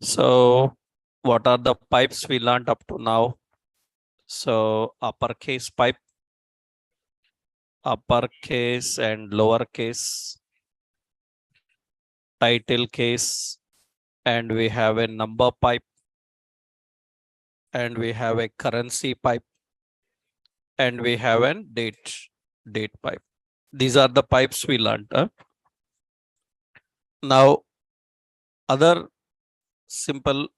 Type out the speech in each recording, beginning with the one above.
So what are the pipes we learned up to now? So uppercase pipe, uppercase and lowercase, title case, and we have a number pipe, and we have a currency pipe, and we have a date pipe. These are the pipes we learned. Now other simple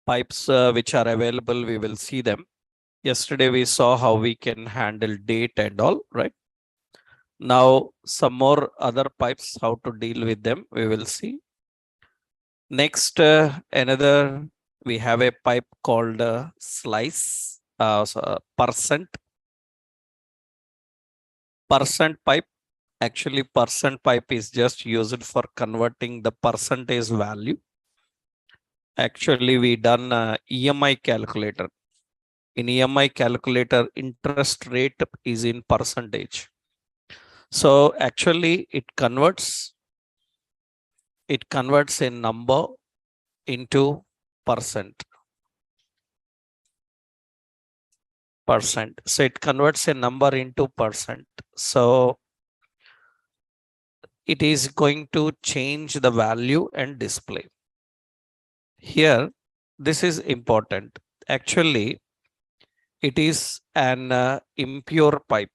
pipes which are available, we will see them. Yesterday we saw how we can handle date and all, right? Now some more other pipes, how to deal with them, we will see. Next, another, we have a pipe called slice, percent pipe. Actually, percent pipe is just used for converting the percentage value. Actually, we done EMI calculator. In EMI calculator, interest rate is in percentage. So actually, it converts a number into percent. So it converts a number into percent. So it is going to change the value and display. Here, this is important. Actually, it is an impure pipe.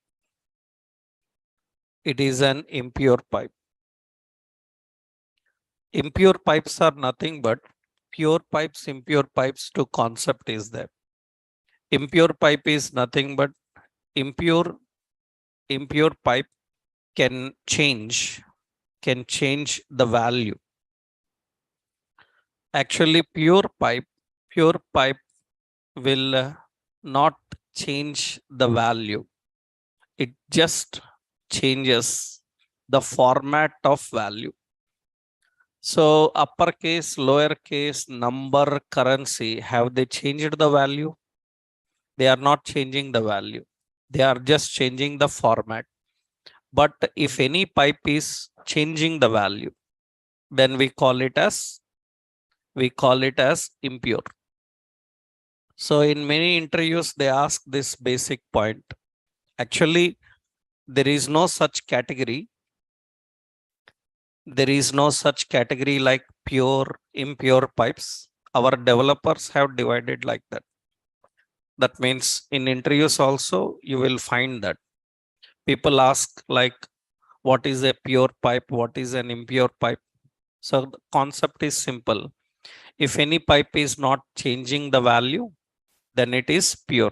It is an impure pipe. Impure pipes are nothing but pure pipes, impure pipes. Two concept is there. Impure pipe is nothing but impure pipe can change the value. Actually, pure pipe will not change the value. It just changes the format of value. So uppercase, lowercase, number, currency, have they changed the value? They are not changing the value. They are just changing the format. But if any pipe is changing the value, then we call it as impure. So in many interviews, they ask this basic point. Actually, there is no such category. There is no such category like pure, impure pipes. Our developers have divided like that. That means in interviews also, you will find that people ask like, what is a pure pipe? What is an impure pipe? So the concept is simple. If any pipe is not changing the value, then it is pure.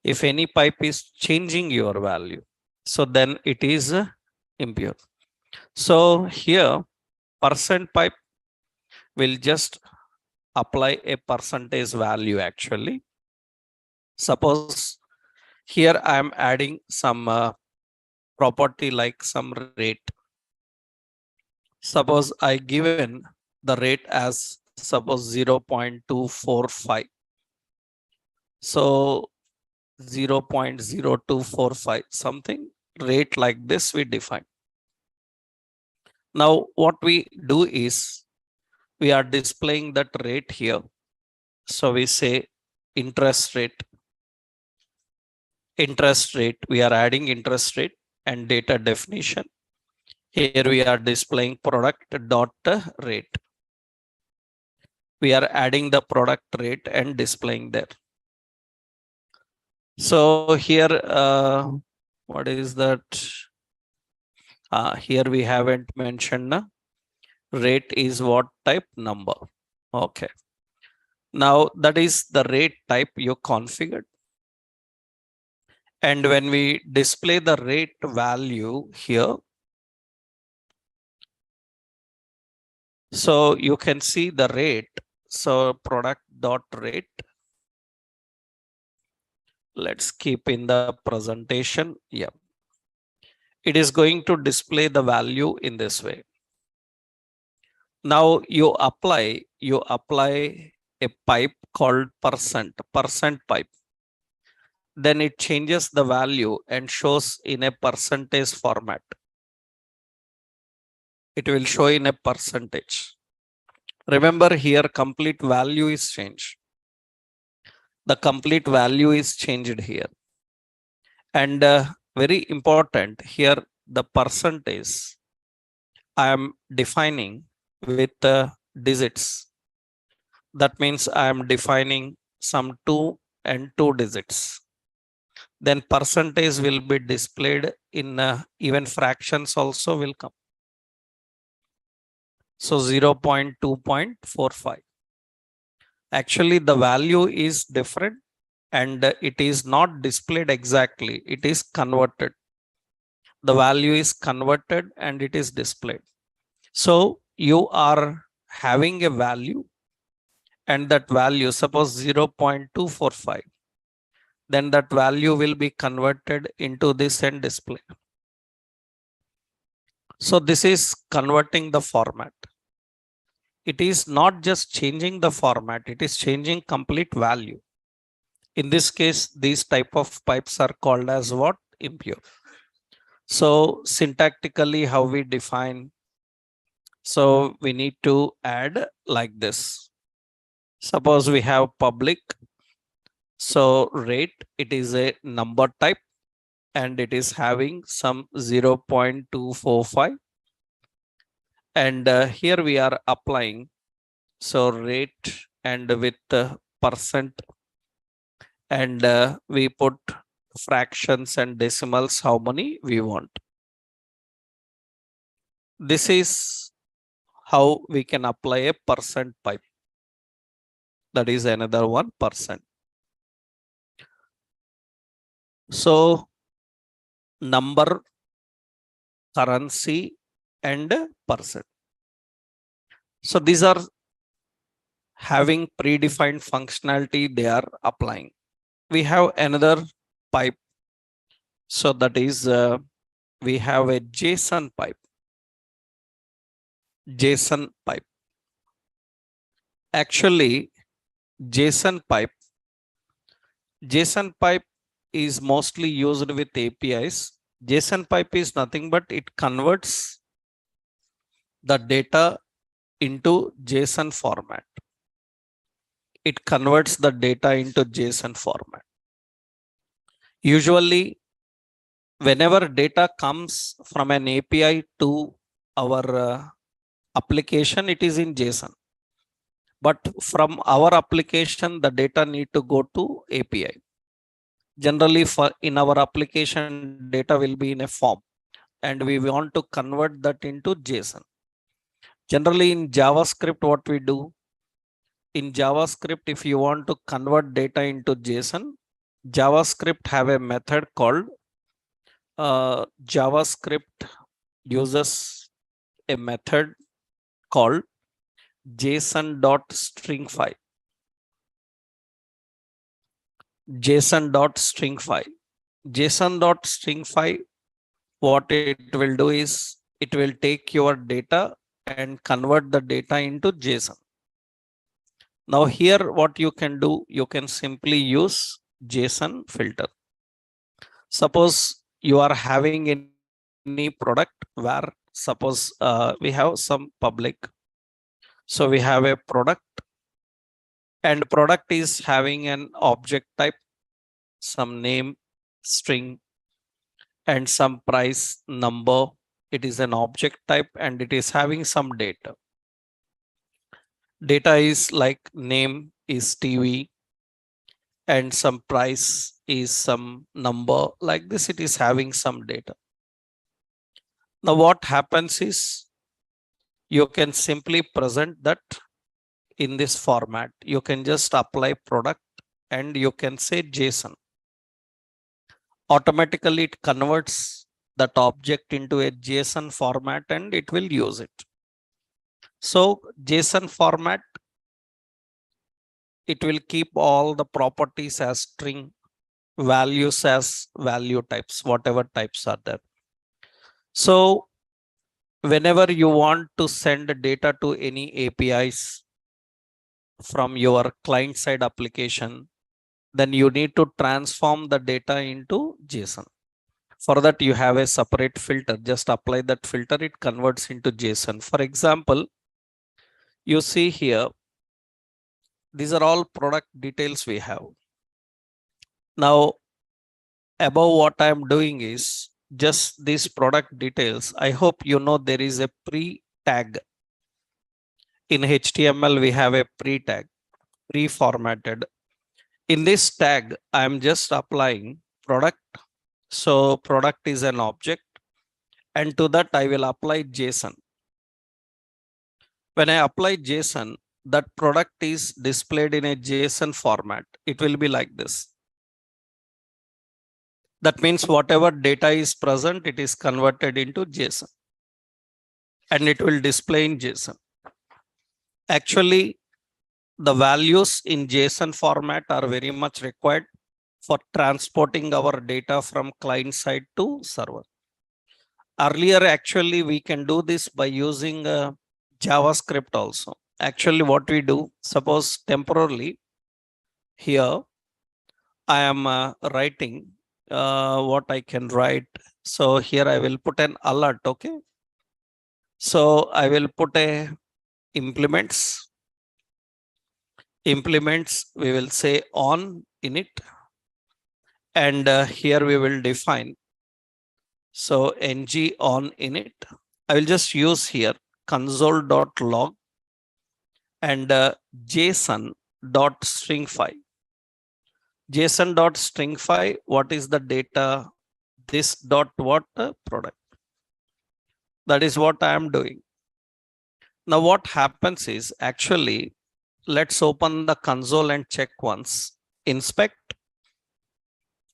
If any pipe is changing your value, so then it is impure. So here, percent pipe will just apply a percentage value actually. Suppose here I am adding some property like some rate. Suppose I given the rate as suppose 0.245. So 0.0245 something rate like this we define. Now what we do is we are displaying that rate here. So we say interest rate, we are adding interest rate and data definition. Here we are displaying product dot rate. We are adding the product rate and displaying there. So here, what is that? Here we haven't mentioned rate is what type? Number. Okay. Now that is the rate type you configured. And when we display the rate value here, so you can see the rate. So product dot rate. Let's keep in the presentation. Yeah. It is going to display the value in this way. Now you apply a pipe called percent pipe. Then it changes the value and shows in a percentage format. It will show in a percentage. Remember here, complete value is changed. The complete value is changed here. And very important here, the percentage I am defining with digits. That means I am defining some 2 and 2 digits. Then percentage will be displayed in even fractions also will come. So 0.2.45. Actually, the value is different and it is not displayed exactly. It is converted. The value is converted and it is displayed. So you are having a value, and that value, suppose 0.245, then that value will be converted into this and displayed. So this is converting the format. It is not just changing the format, it is changing complete value. In this case, these type of pipes are called as what? Impure. So syntactically, how we define? So we need to add like this. Suppose we have public. So rate, it is a number type and it is having some 0.245. And here we are applying. So rate and with percent, and we put fractions and decimals, how many we want. This is how we can apply a percent pipe. That is another 1%. So number, currency, and percent. So these are having predefined functionality they are applying. We have another pipe. So that is we have a JSON pipe. JSON pipe. Actually, JSON pipe is mostly used with APIs. JSON pipe is nothing but it converts the data into JSON format. It converts the data into JSON format. Usually, whenever data comes from an API to our application, it is in JSON. But from our application, the data need to go to API. Generally, for in our application, data will be in a form, and we want to convert that into JSON. Generally, in JavaScript, what we do? In JavaScript, if you want to convert data into JSON, JavaScript have a method called JavaScript uses a method called JSON.stringify. JSON.stringify. JSON.stringify, what it will do is it will take your data and convert the data into JSON. Now here what you can do, you can simply use JSON filter. Suppose you are having any product where suppose we have some public. So we have a product, and product is having an object type, some name, string, and some price number. It is an object type and it is having some data. Data is like name is TV and some price is some number. Like this, it is having some data. Now what happens is you can simply present that in this format. You can just apply product and you can say JSON. Automatically it converts that object into a JSON format and it will use it. So JSON format, it will keep all the properties as string, values as value types, whatever types are there. So whenever you want to send data to any APIs from your client side application, then you need to transform the data into JSON. For that, you have a separate filter. Just apply that filter, it converts into JSON. For example, You see here, these are all product details we have. Now, above what I am doing is just these product details. I hope you know there is a pre-tag. In HTML, we have a pre-tag, pre-formatted. In this tag, I am just applying product. So product is an object, and to that I will apply JSON. When I apply JSON, that product is displayed in a JSON format. It will be like this. That means whatever data is present, it is converted into JSON and it will display in JSON. Actually, the values in JSON format are very much required for transporting our data from client side to server. Earlier, actually, we can do this by using JavaScript also. Actually, what we do, suppose temporarily here, I am writing what I can write. So here I will put an alert, okay? So I will put a implements. Implements, we will say on in it. And here we will define. So ng on in it. I will just use here console.log and JSON.stringify. JSON.stringify, what is the data? This dot what product. That is what I am doing. Now what happens is actually, let's open the console and check once. Inspect.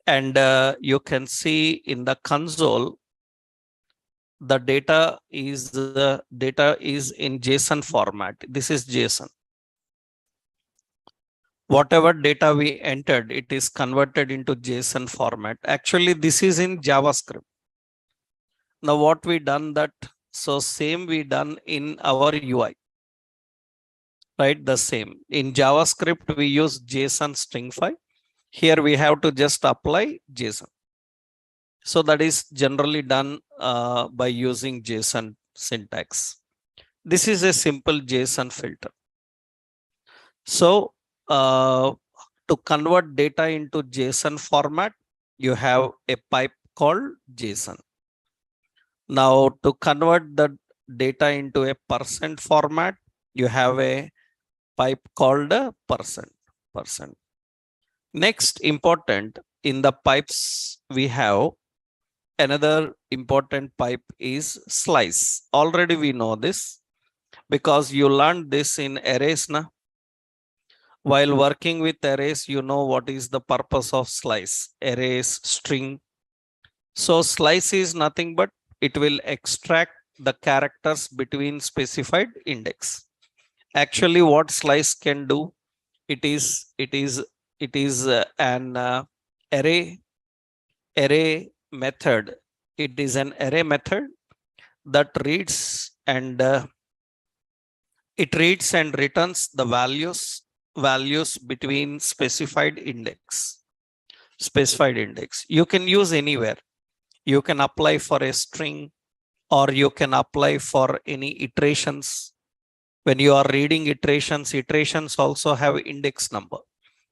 And you can see in the console, the data is in JSON format. This is JSON. Whatever data we entered, it is converted into JSON format. Actually, this is in JavaScript. Now what we done that, so same we done in our UI, right? The same. In JavaScript, we use JSON stringify. Here we have to just apply JSON. So that is generally done by using JSON syntax. This is a simple JSON filter. So to convert data into JSON format, you have a pipe called JSON. Now to convert the data into a percent format, you have a pipe called a percent. Next important, in the pipes we have another important pipe is slice. Already we know this because you learned this in arrays. While working with arrays, you know what is the purpose of slice. Arrays, string. So slice is nothing but it will extract the characters between specified index. Actually, what slice can do, it is an array method. It is an array method that reads and returns the values between specified index. You can use anywhere. You can apply for a string or you can apply for any iterations. When you are reading iterations also have index number.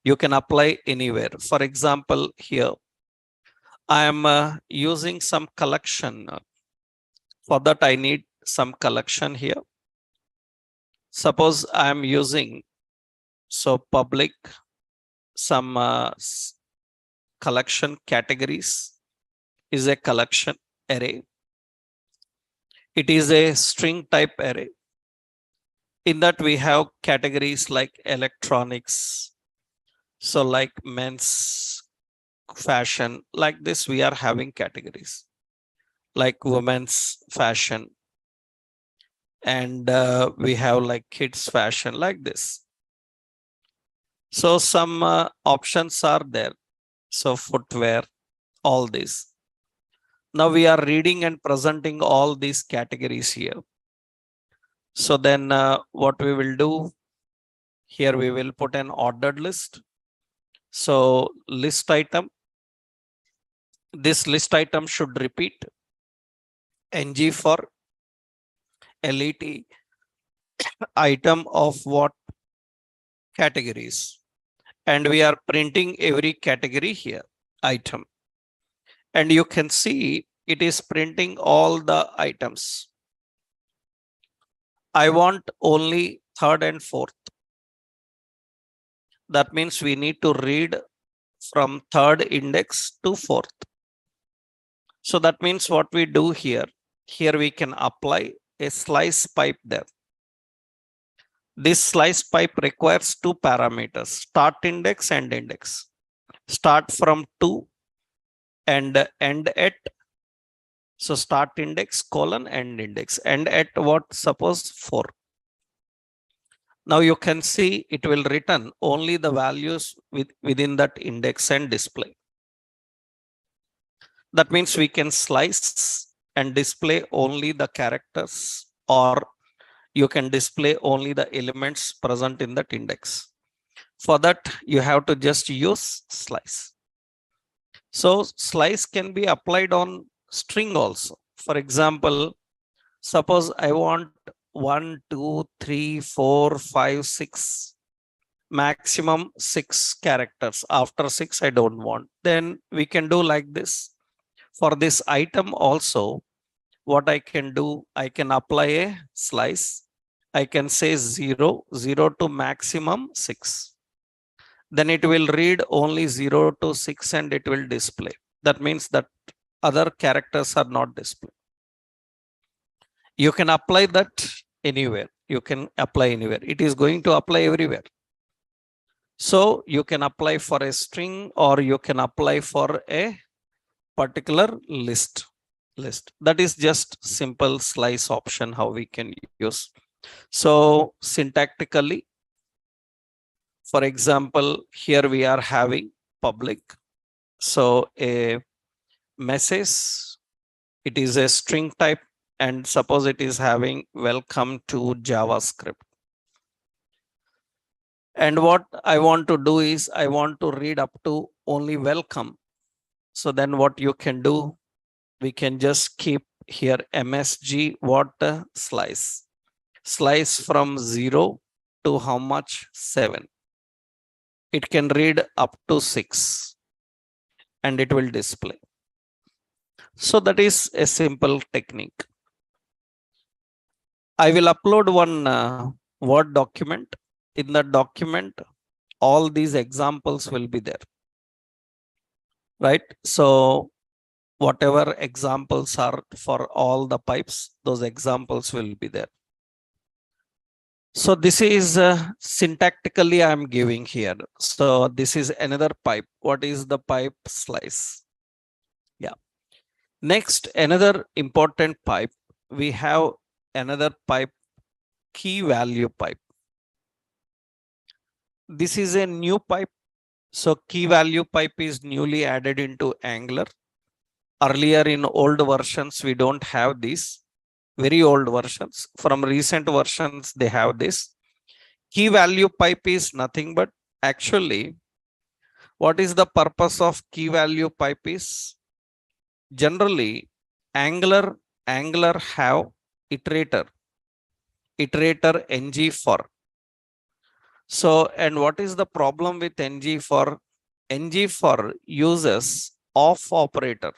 You can apply anywhere. For example, here I am using some collection. For that, I need some collection here. Suppose I am using public some collection categories is a collection array. It is a string type array. In that we have categories like electronics. So like men's fashion, like this we are having categories like women's fashion. And we have like kids fashion like this. So some options are there. So footwear, all this. Now we are reading and presenting all these categories here. So then what we will do here, we will put an ordered list. So list item, this list item should repeat ng for let item of what categories, and we are printing every category here, item, and you can see it is printing all the items. I want only third and fourth. That means we need to read from third index to fourth. So that means what we do here, we can apply a slice pipe there. This slice pipe requires two parameters, start index and index. Start from 2 and end at, so start index colon end index, and at what, suppose 4. Now you can see it will return only the values within that index and display. That means we can slice and display only the characters, or you can display only the elements present in that index. For that, you have to just use slice. So slice can be applied on string also. For example, suppose I want 1, 2, 3, 4, 5, 6, maximum 6 characters. After 6, I don't want. Then we can do like this. For this item also, what I can do, I can apply a slice. I can say 0, 0 to maximum 6. Then it will read only 0 to 6 and it will display. That means that other characters are not displayed. You can apply that anywhere. You can apply anywhere. It is going to apply everywhere. So you can apply for a string, or you can apply for a particular list. That is just simple slice option how we can use. So syntactically, for example, here we are having public. So a message, it is a string type, and suppose it is having welcome to JavaScript. And what I want to do is I want to read up to only welcome. So then what you can do, we can just keep here MSG what slice. Slice from 0 to how much? 7. It can read up to 6 and it will display. So that is a simple technique. I will upload one Word document. In that document, all these examples will be there, right? So whatever examples are for all the pipes, those examples will be there. So this is syntactically I am giving here. So this is another pipe. What is the pipe? Slice. Yeah. Next, another important pipe. We have another pipe, key value pipe. This is a new pipe. So key value pipe is newly added into Angular. Earlier in old versions, we don't have this. Very old versions. From recent versions, they have this. Key value pipe is nothing but actually, what is the purpose of key value pipe is, generally Angular have iterator ng for. So, and what is the problem with ng for? Ng for uses off operator.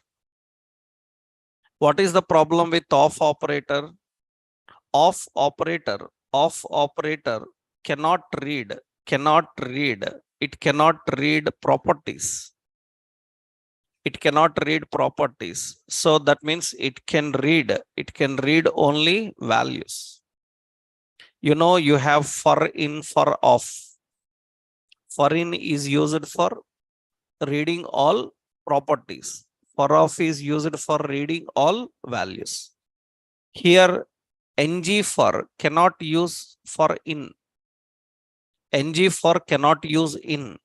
What is the problem with off operator? Off operator cannot read. It cannot read properties. It cannot read properties. So that means it can read only values. You know, you have for in, for off. For in is used for reading all properties. For off is used for reading all values. Here, ng for cannot use for in. ng for cannot use in.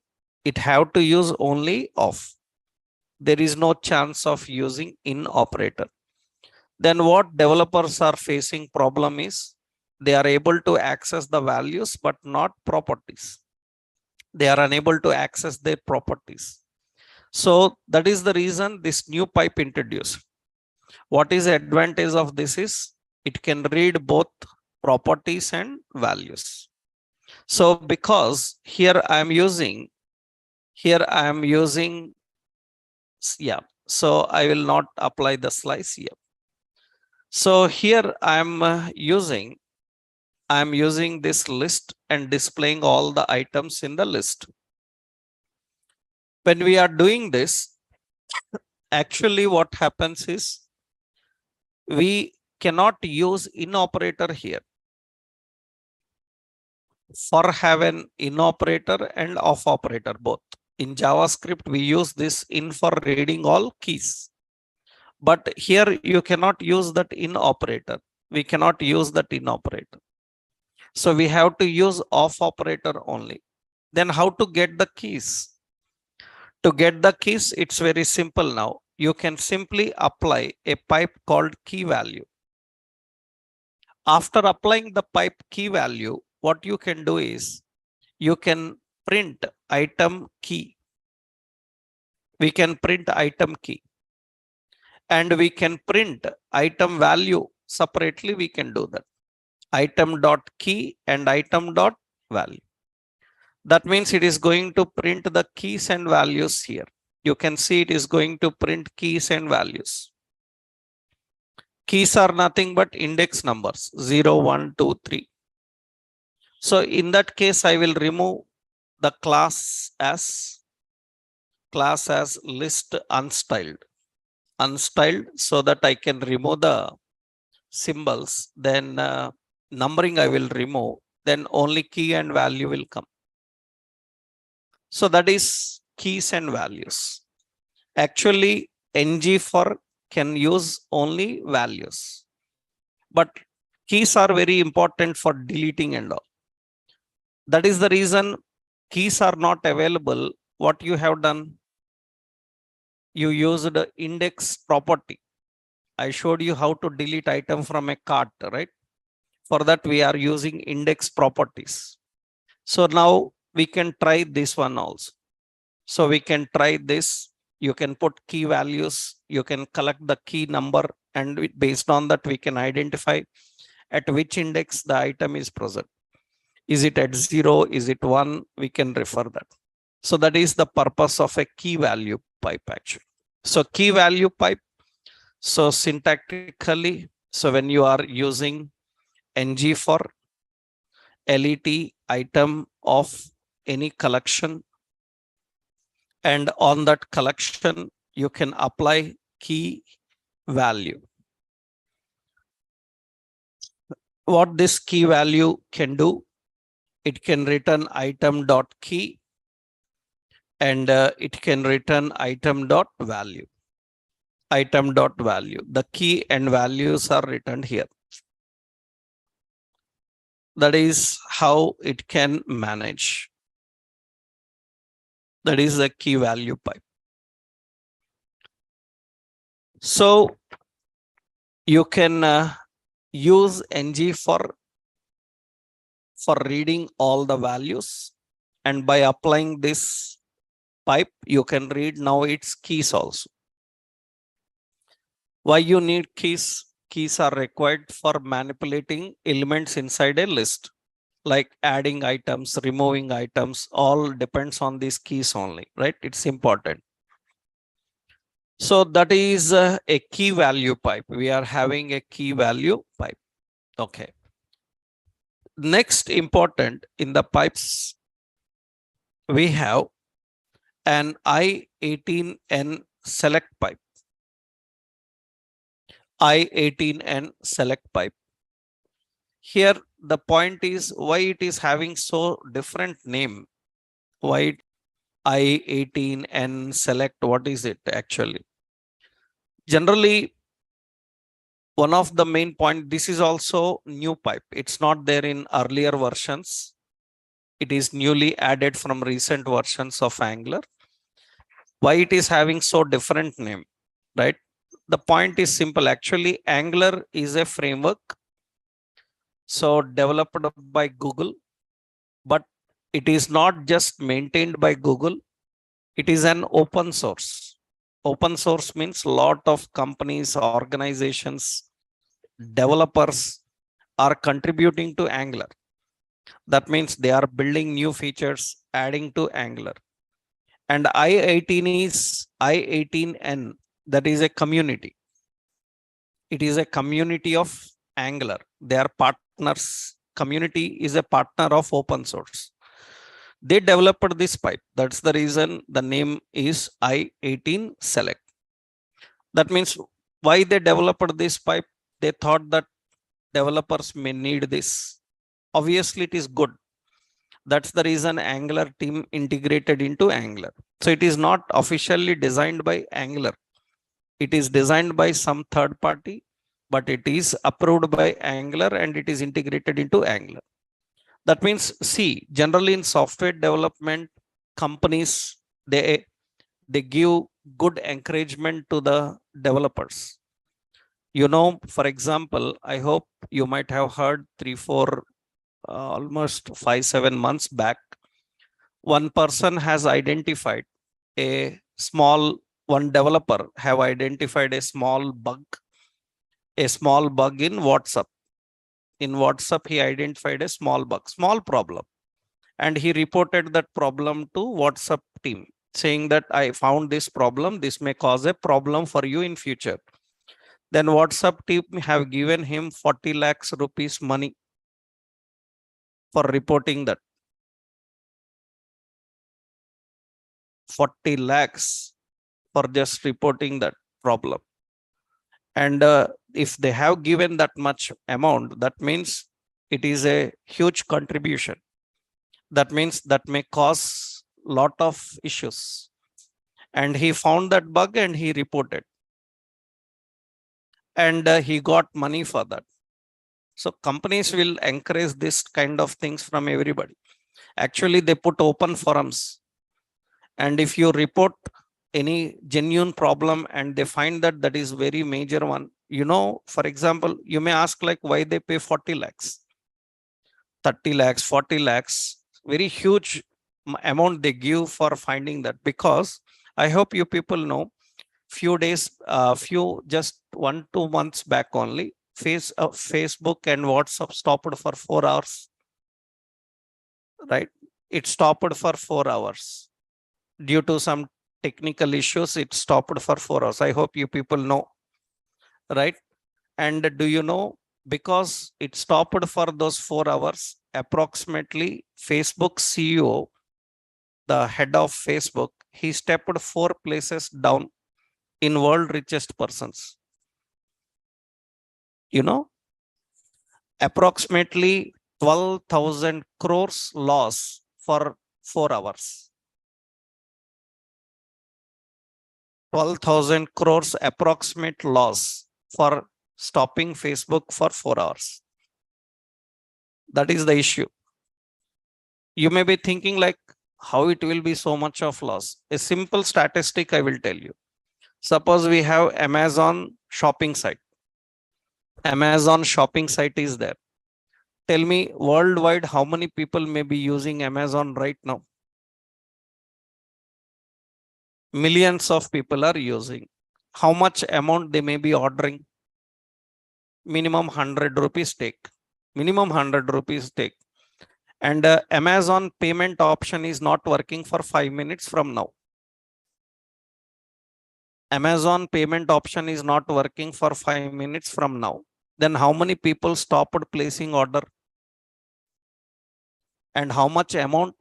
It have to use only off. There is no chance of using in operator. Then what developers are facing problem is, they are able to access the values but not properties. They are unable to access their properties. So that is the reason this new pipe introduced. What is the advantage of this is, it can read both properties and values. So because here I am using, yeah, so I will not apply the slice here. So here I am using this list and displaying all the items in the list. When we are doing this, actually what happens is we cannot use in operator here. For have an in operator and off operator both. In JavaScript, we use this in for reading all keys. But here you cannot use that in operator. We cannot use that in operator. So we have to use off operator only. Then how to get the keys? To get the keys, it's very simple now. You can simply apply a pipe called key value. After applying the pipe key value, what you can do is you can print item key. We can print item key. And we can print item value separately. We can do that. Item dot key and item dot value. That means it is going to print the keys and values here. You can see it is going to print keys and values. Keys are nothing but index numbers 0, 1, 2, 3. So in that case, I will remove the class as list unstyled so that I can remove the symbols. Then numbering I will remove. Then only key and value will come. So that is keys and values. Actually, ng for can use only values, but keys are very important for deleting and all. That is the reason keys are not available. What you have done, you used the index property. I showed you how to delete item from a cart, right? For that we are using index properties. So now we can try this one also. So we can try this. You can put key values, you can collect the key number, and based on that we can identify at which index the item is present. Is it at 0? Is it 1? We can refer that. So that is the purpose of a key value pipe actually. So key value pipe. So syntactically, so when you are using ng for let item of any collection, and on that collection, you can apply key value. What this key value can do, it can return item dot key and it can return item dot value. Item dot value. The key and values are returned here. That is how it can manage. That is the key value pipe. So you can use ng for reading all the values, and by applying this pipe, you can read now its keys also. Why you need keys? Keys are required for manipulating elements inside a list, like adding items, removing items, all depends on these keys only, right? It's important. So that is a key value pipe. We are having a key value pipe. Okay. Next important in the pipes, we have an I18N select pipe. I18N select pipe. Here the point is why it is having so different name. Why I18N select? What is it actually? Generally, one of the main point, this is also new pipe. It's not there in earlier versions. It is newly added from recent versions of Angular. Why it is having so different name, right? The point is simple. Actually, Angular is a framework, so developed by Google, but it is not just maintained by Google. It is an open source. Open source means a lot of companies, organizations, developers, are contributing to Angular. That means they are building new features, adding to Angular. And I18 is I18N, that is a community. It is a community of Angular. They are partners. Community is a partner of open source. They developed this pipe. That's the reason the name is I18 Select. That means why they developed this pipe? They thought that developers may need this. Obviously, it is good. That's the reason Angular team integrated into Angular. So it is not officially designed by Angular. It is designed by some third party, but it is approved by Angular and it is integrated into Angular. That means, see, generally in software development, companies, they give good encouragement to the developers. You know, for example, I hope you might have heard 3-4 almost 5-7 months back, one person has identified a small, one developer have identified a small bug in WhatsApp. In WhatsApp, he identified a small bug, small problem, and he reported that problem to WhatsApp team, saying that I found this problem. This may cause a problem for you in future. Then WhatsApp team have given him 40 lakhs rupees money for reporting that. 40 lakhs for just reporting that problem. And if they have given that much amount, that means it is a huge contribution. That means that may cause lot of issues. And he found that bug and he reported. And he got money for that. So companies will encourage this kind of things from everybody. Actually, they put open forums. And if you report any genuine problem and they find that that is very major one, you know, for example, you may ask like why they pay 40 lakhs, 30 lakhs, 40 lakhs, very huge amount they give for finding that. Because I hope you people know, just 1-2 months back only, Facebook and WhatsApp stopped for 4 hours, right? It stopped for 4 hours due to some technical issues. It stopped for 4 hours. I hope you people know, right? And do you know, because it stopped for those 4 hours, approximately Facebook CEO, the head of Facebook, he stepped 4 places down in world richest persons. You know, approximately 12,000 crores loss for 4 hours. 12,000 crores approximate loss for stopping Facebook for 4 hours. That is the issue. You may be thinking like how it will be so much of loss. A simple statistic I will tell you. Suppose we have Amazon shopping site. Amazon shopping site is there. Tell me worldwide how many people may be using Amazon right now? Millions of people are using. How much amount they may be ordering? Minimum 100 rupees take. Minimum 100 rupees take. And Amazon payment option is not working for 5 minutes from now. Amazon payment option is not working for 5 minutes from now. Then how many people stopped placing order? And how much amount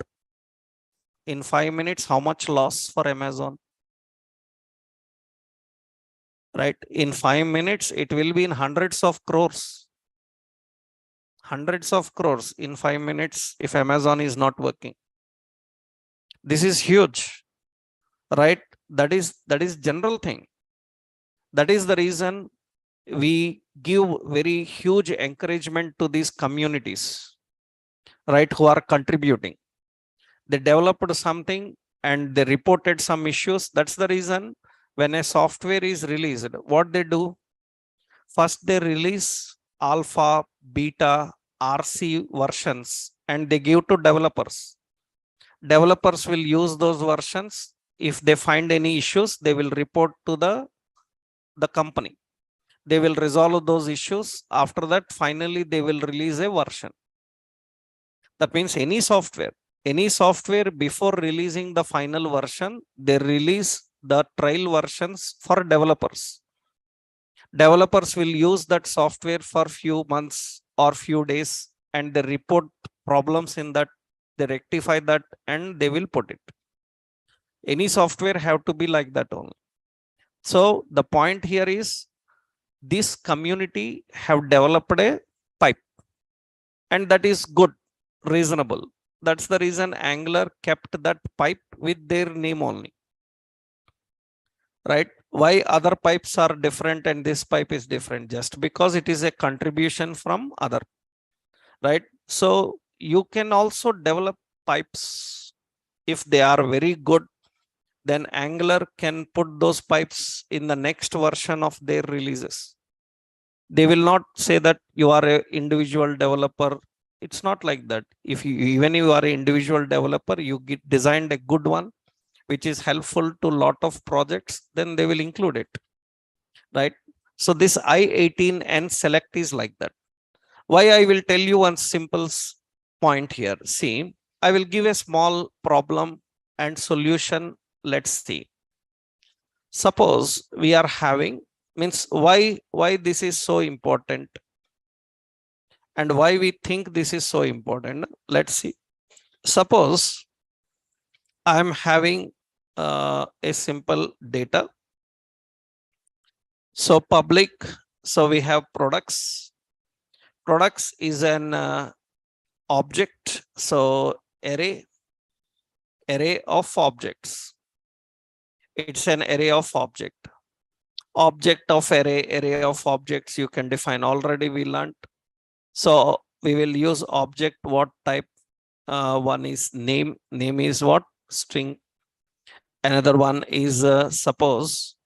in 5 minutes? How much loss for Amazon? Right? In 5 minutes, it will be in hundreds of crores. Hundreds of crores in 5 minutes if Amazon is not working. This is huge, right? That is general thing. That is the reason we give very huge encouragement to these communities, right, who are contributing. They developed something and they reported some issues. That's the reason when a software is released, what they do? First, they release alpha, beta, RC versions and they give to developers. Developers will use those versions. If they find any issues, they will report to the company. They will resolve those issues. After that, finally, they will release a version. That means any software before releasing the final version, they release the trial versions for developers. Developers will use that software for few months or few days, and they report problems in that, they rectify that, and they will put it. Any software have to be like that only. So the point here is, this community have developed a pipe, and that is good, reasonable. That's the reason Angular kept that pipe with their name only. Right? Why other pipes are different and this pipe is different? Just because it is a contribution from other. Right? So you can also develop pipes if they are very good. Then Angular can put those pipes in the next version of their releases. They will not say that you are an individual developer. It's not like that. If you, even if you are an individual developer, you get designed a good one, which is helpful to a lot of projects, then they will include it. Right? So this I-18 and select is like that. Why? I will tell you one simple point here. See, I will give a small problem and solution. Let's see. Suppose we are having, means why this is so important and why we think this is so important. Let's see. Suppose I am having a simple data. So public, so we have products. Products is an object. So array of objects. It's an array of object. Object of array of objects you can define. Already we learned. So we will use object. What type? One is name. Name is what? String. Another one is suppose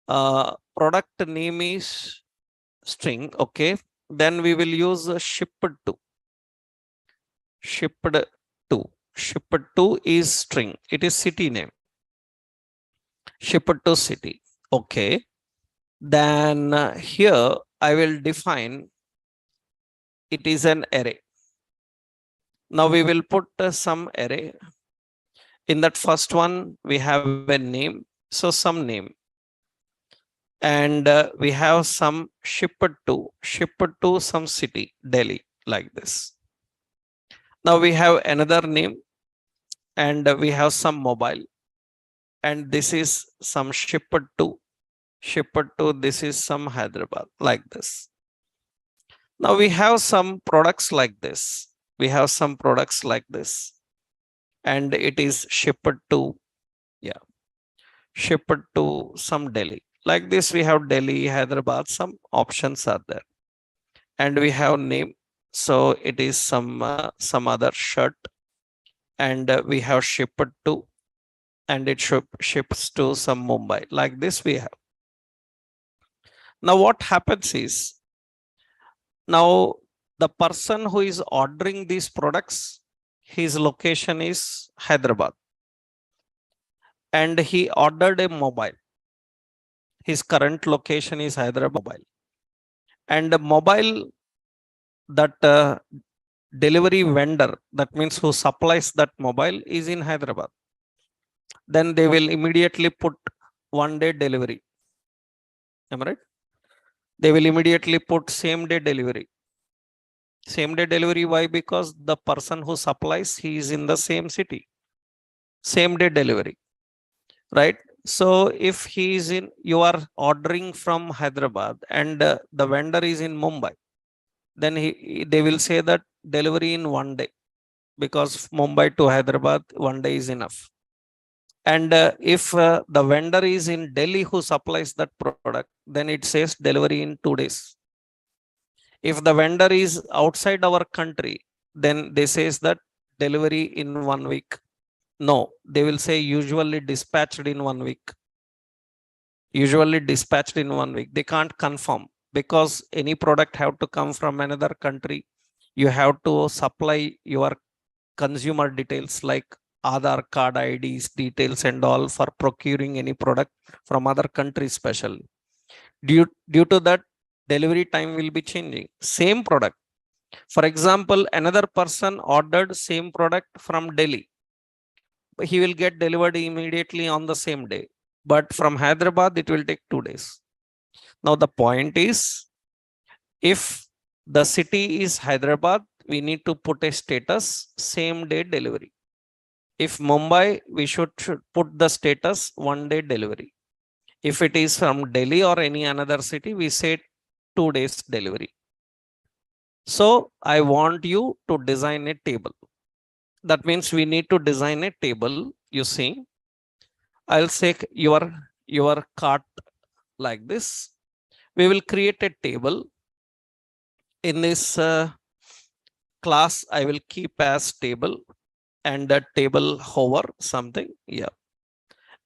product name is string. Okay. Then we will use shipped to. Shipped to. Shipped to is string. It is city name. Shipped to city. Okay. Then here I will define it is an array. Now we will put some array. In that first one, we have a name. So some name. And we have some shipped to some city, Delhi, like this. Now we have another name and we have some mobile. And this is some shipped to, this is some Hyderabad, like this. Now we have some products like this. We have some products like this. And it is shipped to, yeah, shipped to some Delhi. Like this, we have Delhi, Hyderabad, some options are there. And we have name. So it is some other shirt. And we have shipped to, and it ships to some Mumbai. Like this we have. Now what happens is, now the person who is ordering these products, his location is Hyderabad. And he ordered a mobile. His current location is Hyderabad mobile. And the mobile, that delivery vendor, that means who supplies that mobile, is in Hyderabad. Then they will immediately put 1 day delivery. Am I right? They will immediately put same day delivery. Same day delivery. Why? Because the person who supplies, he is in the same city. Same day delivery. Right? So if he is in, you are ordering from Hyderabad and the vendor is in Mumbai, then they will say that delivery in 1 day, because Mumbai to Hyderabad 1 day is enough. And if the vendor is in Delhi who supplies that product, then it says delivery in 2 days. If the vendor is outside our country, then they says that delivery in 1 week. No, they will say usually dispatched in 1 week. Usually dispatched in 1 week. They can't confirm, because any product have to come from another country. You have to supply your consumer details like Aadhaar card IDs, details and all for procuring any product from other countries especially. Due to that, delivery time will be changing. Same product. For example, another person ordered same product from Delhi. He will get delivered immediately on the same day. But from Hyderabad, it will take 2 days. Now, the point is, if the city is Hyderabad, we need to put a status same day delivery. If Mumbai, we should put the status 1 day delivery. If it is from Delhi or any another city, we say 2 days delivery. So I want you to design a table. That means we need to design a table. You see, I'll say your cart like this. We will create a table. In this class, I will keep as table and a table hover something. Yeah.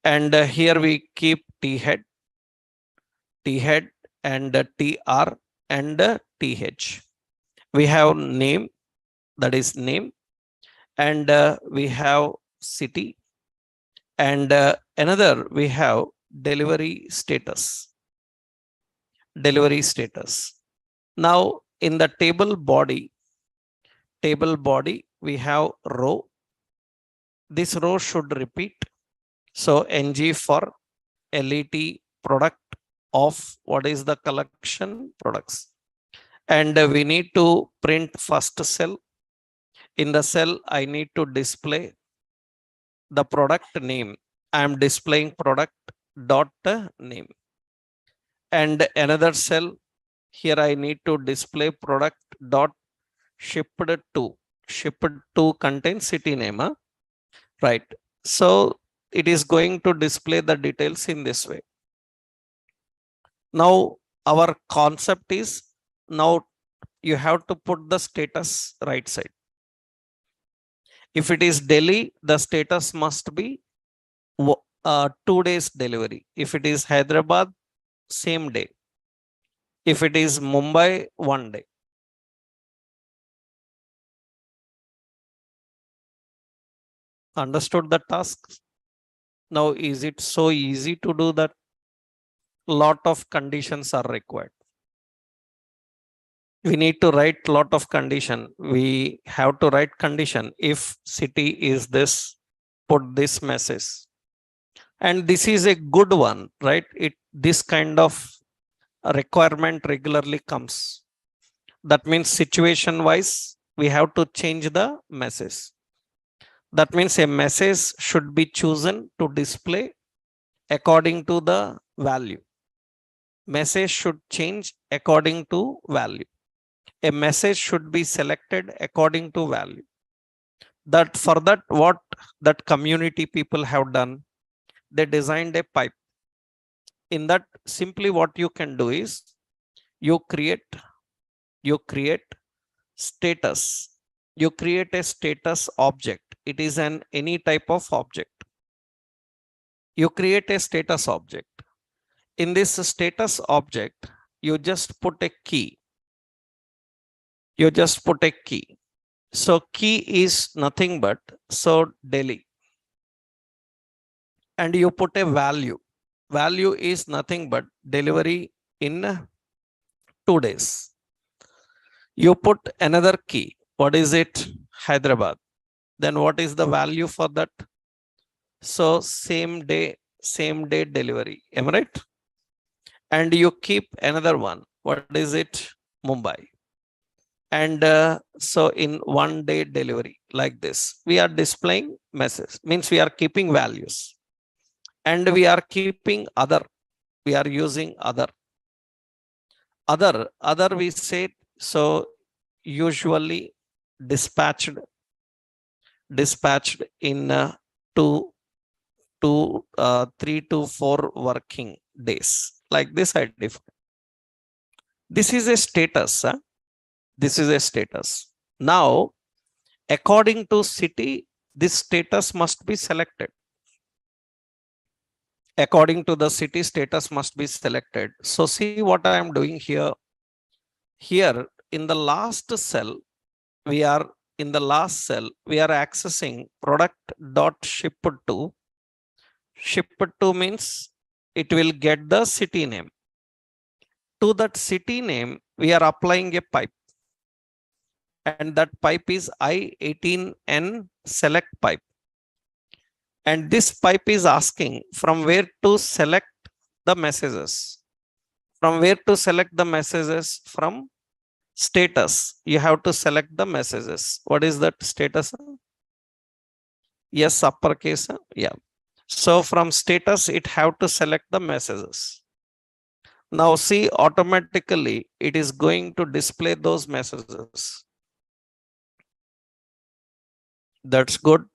And here we keep T head and TR and TH. We have name, that is name, and we have city, and another we have delivery status. Delivery status. Now in the table body, we have row. This row should repeat. So NG for LET product of what is the collection products. And we need to print first cell. In the cell, I need to display the product name. I am displaying product dot name. And another cell, here I need to display product dot shipped to. Shipped to contains city name. Right. So it is going to display the details in this way. Now our concept is, now you have to put the status right side. If it is Delhi, the status must be 2 days delivery. If it is Hyderabad, same day. If it is Mumbai, 1 day. Understood the task? Now, is it so easy to do that? Lot of conditions are required. We need to write lot of condition. We have to write condition. If city is this, put this message. And this is a good one, right? This kind of requirement regularly comes. That means situation wise, we have to change the message. That means a message should be chosen to display according to the value. Message should change according to value. A message should be selected according to value. That for that, what that community people have done, they designed a pipe. In that, simply what you can do is you create status. You create a status object. It is an any type of object. You create a status object. In this status object, you just put a key. You just put a key. So key is nothing but, so Delhi. And you put a value. Value is nothing but delivery in 2 days. You put another key. What is it? Hyderabad. Then what is the value for that? So same day delivery. Am I right? And you keep another one. What is it? Mumbai. And so in 1 day delivery, like this, we are displaying messages. Means we are keeping values. And we are keeping other. We are using other. Other we say, so usually dispatched in 3 to 4 working days. Like this I define. This is a status. This is a status. Now, according to city, this status must be selected. According to the city, status must be selected. So see what I am doing here. Here in the last cell, we are accessing product dot shipped to. Shipped to means it will get the city name. to that city name, we are applying a pipe. And that pipe is I18N select pipe. And this pipe is asking from where to select the messages. From where to select the messages? From status. You have to select the messages. What is that status? Yes, uppercase. Yeah. So from status, it have to select the messages. Now see, automatically it is going to display those messages. That's good.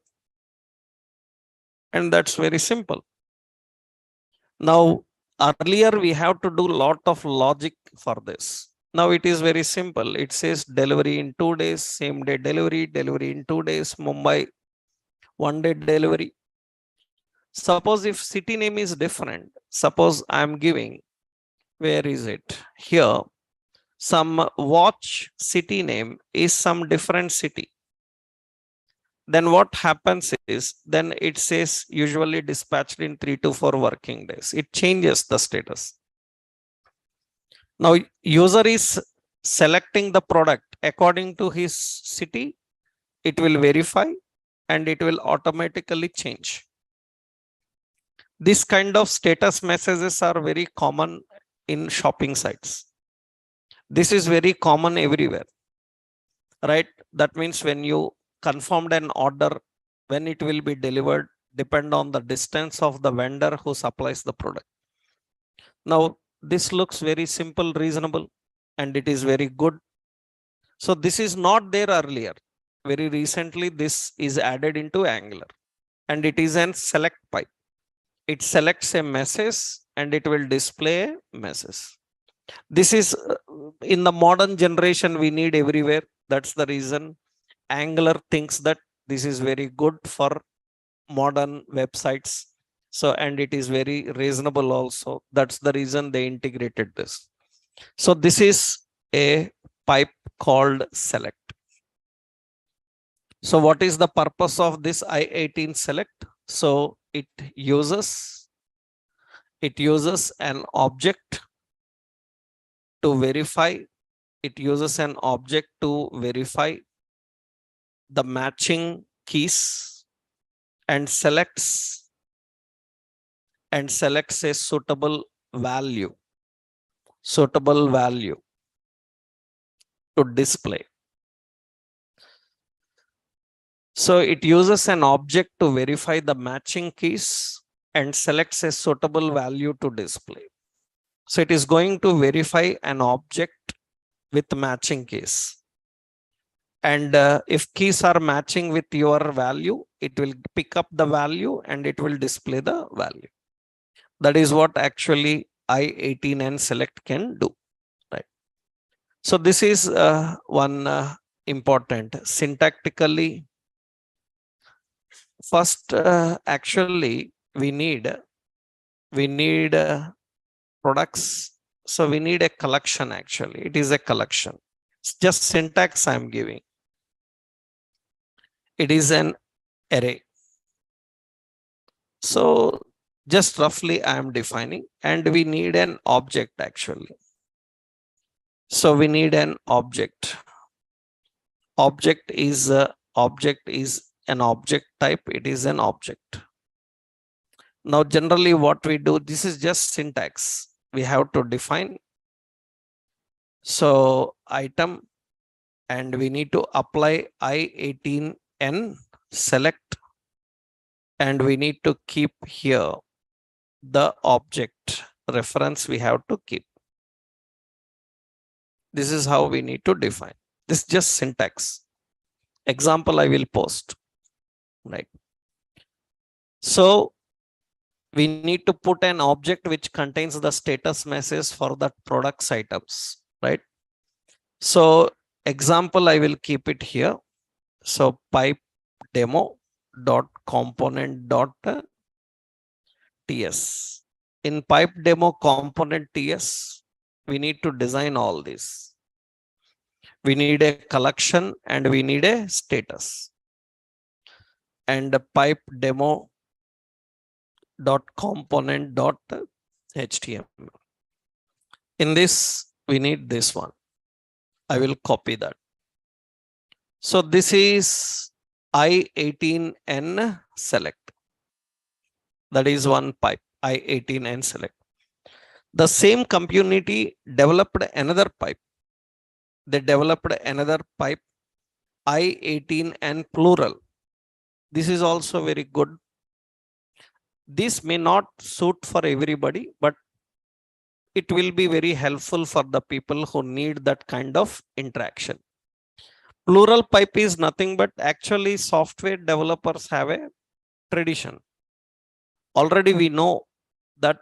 And that's very simple. Now, earlier we have to do lot of logic for this. Now it is very simple. It says delivery in 2 days, same day delivery, delivery in 2 days, Mumbai, 1 day delivery. Suppose if city name is different, suppose I am giving, where is it? Here, some watch city name is some different city. Then what happens is, then it says usually dispatched in 3 to 4 working days. It changes the status. Now user is selecting the product according to his city. It will verify and it will automatically change. This kind of status messages are very common in shopping sites. This is very common everywhere, right? That means when you confirmed an order, when it will be delivered, depend on the distance of the vendor who supplies the product. Now, this looks very simple, reasonable, and it is very good. So this is not there earlier. Very recently, this is added into Angular, and it is an select pipe. It selects a message and it will display a message. This is in the modern generation, we need everywhere. That's the reason Angular thinks that this is very good for modern websites. So, and it is very reasonable also. That's the reason they integrated this. So this is a pipe called select. So what is the purpose of this I18 select? So it uses an object to verify. It uses an object to verify the matching keys and selects a suitable value to display. So it uses an object to verify the matching keys and selects a suitable value to display. So it is going to verify an object with matching keys. And if keys are matching with your value, it will pick up the value and it will display the value. That is what actually I18 and select can do, right? So this is one important syntactically. First, actually, we need products. So we need a collection. Actually, it is a collection. It's just syntax I'm giving. It is an array. So just roughly I am defining, and we need an object actually. So we need an object. Object is an object type. It is an object. Now generally what we do, this is just syntax. We have to define. So item, and we need to apply I18N select, and we need to keep here the object reference we have to keep. This is how we need to define. This is just syntax. Example I will post, right? So we need to put an object which contains the status message for the products items, right? So example I will keep it here. So pipe demo dot component dot ts. In pipe demo component ts, we need to design all this. We need a collection and we need a status. And the pipe demo dot component dot html. In this, we need this one. I will copy that. So this is I18N select. That is one pipe, I18N select. The same community developed another pipe. They developed another pipe, I18N plural. This is also very good. This may not suit for everybody, but it will be very helpful for the people who need that kind of interaction. Plural pipe is nothing but actually software developers have a tradition. Already we know that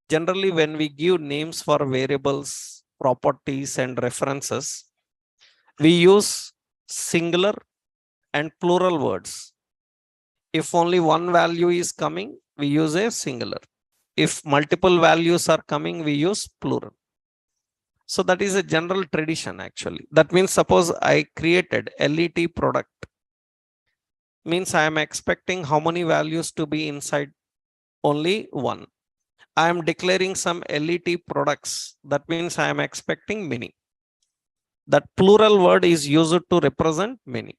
generally when we give names for variables, properties and references, we use singular and plural words. If only one value is coming, we use a singular. If multiple values are coming, we use plural. So that is a general tradition actually. That means suppose I created LET product, means I am expecting how many values to be inside? Only one. I am declaring some LET products. That means I am expecting many. That plural word is used to represent many.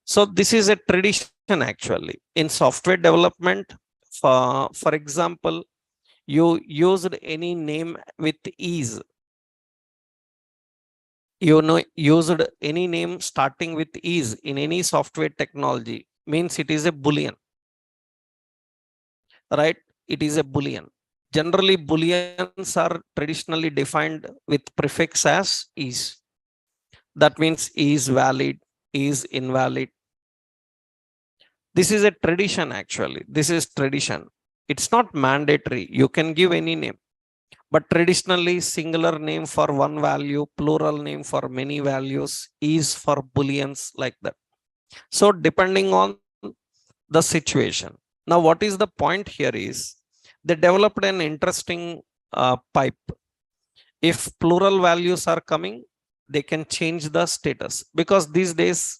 So this is a tradition actually. In software development, for example, you used any name with ease. You know, used any name starting with ease in any software technology means it is a boolean, right? It is a boolean. Generally booleans are traditionally defined with prefix as is. That means is valid, is invalid. This is a tradition actually. This is tradition. It's not mandatory, you can give any name, but traditionally singular name for one value, plural name for many values, is for booleans, like that. So depending on the situation. Now what is the point here is they developed an interesting pipe. If plural values are coming, they can change the status, because these days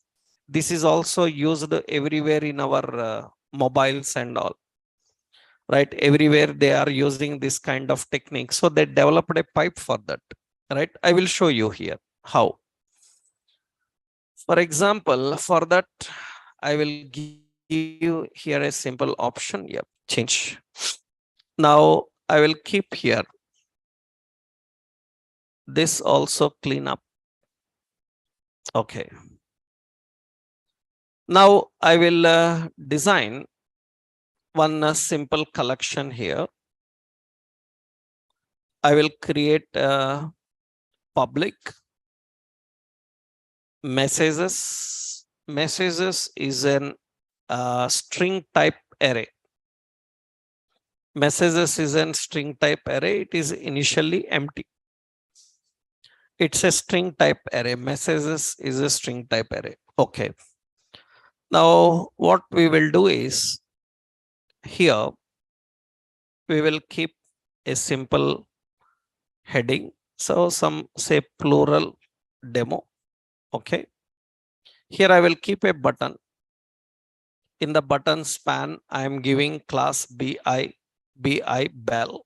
this is also used everywhere in our mobiles and all, right? Everywhere they are using this kind of technique. So they developed a pipe for that, right? I will show you here how. For example, for that, I will give here a simple option. Yep, change. Now I will keep here. This also clean up. Okay. Now I will design one simple collection here. I will create public messages. Messages is an string type array. Messages is an string type array. It is initially empty. It's a string type array. Messages is a string type array. Okay. Now what we will do is here we will keep a simple heading. So some say plural demo. Okay. Here I will keep a button. In the button span, I am giving class bi bell.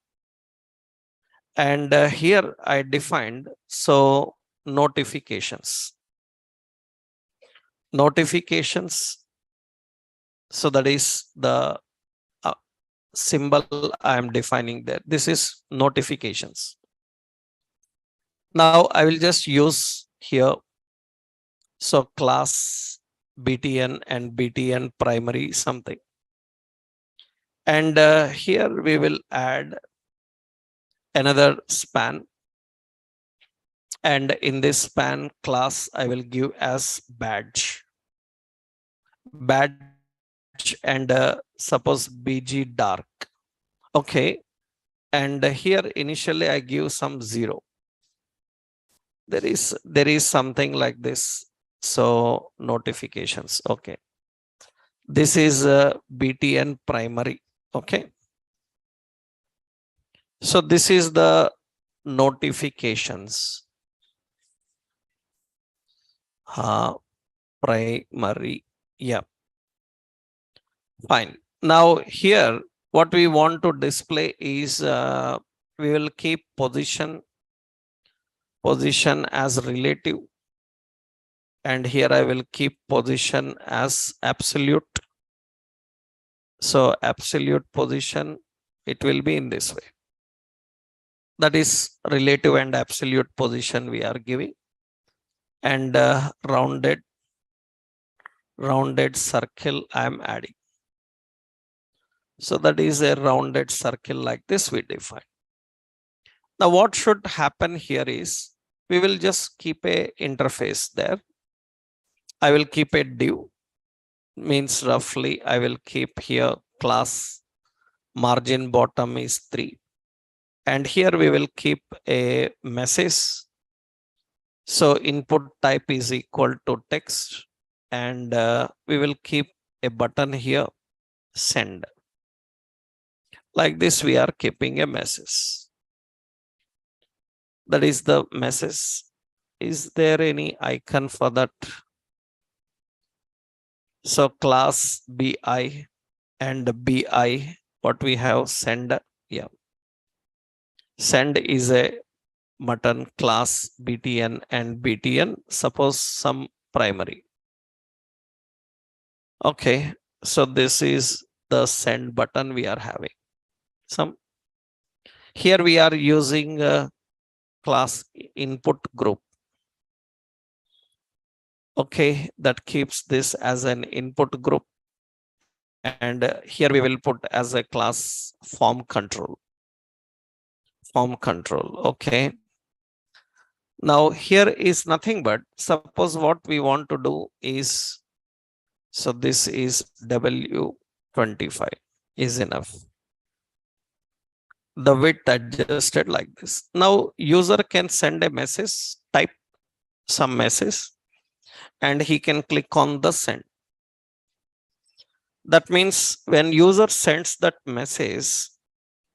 And here I defined so notifications. Notifications. So that is the symbol I am defining there. This is notifications. Now I will just use here. So class btn and btn primary something. And here we will add another span. And in this span class, I will give as badge. Badge and suppose bg dark. Okay. And here initially I give some 0. There is something like this. So notifications. Okay. This is btn primary. Okay. So this is the notifications. Primary. Yeah. Fine. Now here what we want to display is we will keep position as relative, and here I will keep position as absolute. So absolute position, it will be in this way. That is relative and absolute position we are giving. And rounded circle I am adding. So that is a rounded circle like this we define. Now what should happen here is we will just keep a interface there. I will keep a div, means roughly I will keep here class margin bottom is 3. And here we will keep a message. So input type is equal to text, and we will keep a button here, send. Like this, we are keeping a message. That is the message. Is there any icon for that? So class BI and BI, what we have, send. Yeah. Send is a button, class BTN and BTN, suppose some primary. Okay, so this is the send button we are having. Some here we are using a class input group. Okay, that keeps this as an input group, and here we will put as a class form control. Okay. Now here is nothing but, suppose what we want to do is, so this is W25 is enough. The width adjusted like this. Now user can send a message, type some message, and he can click on the send. That means when user sends that message,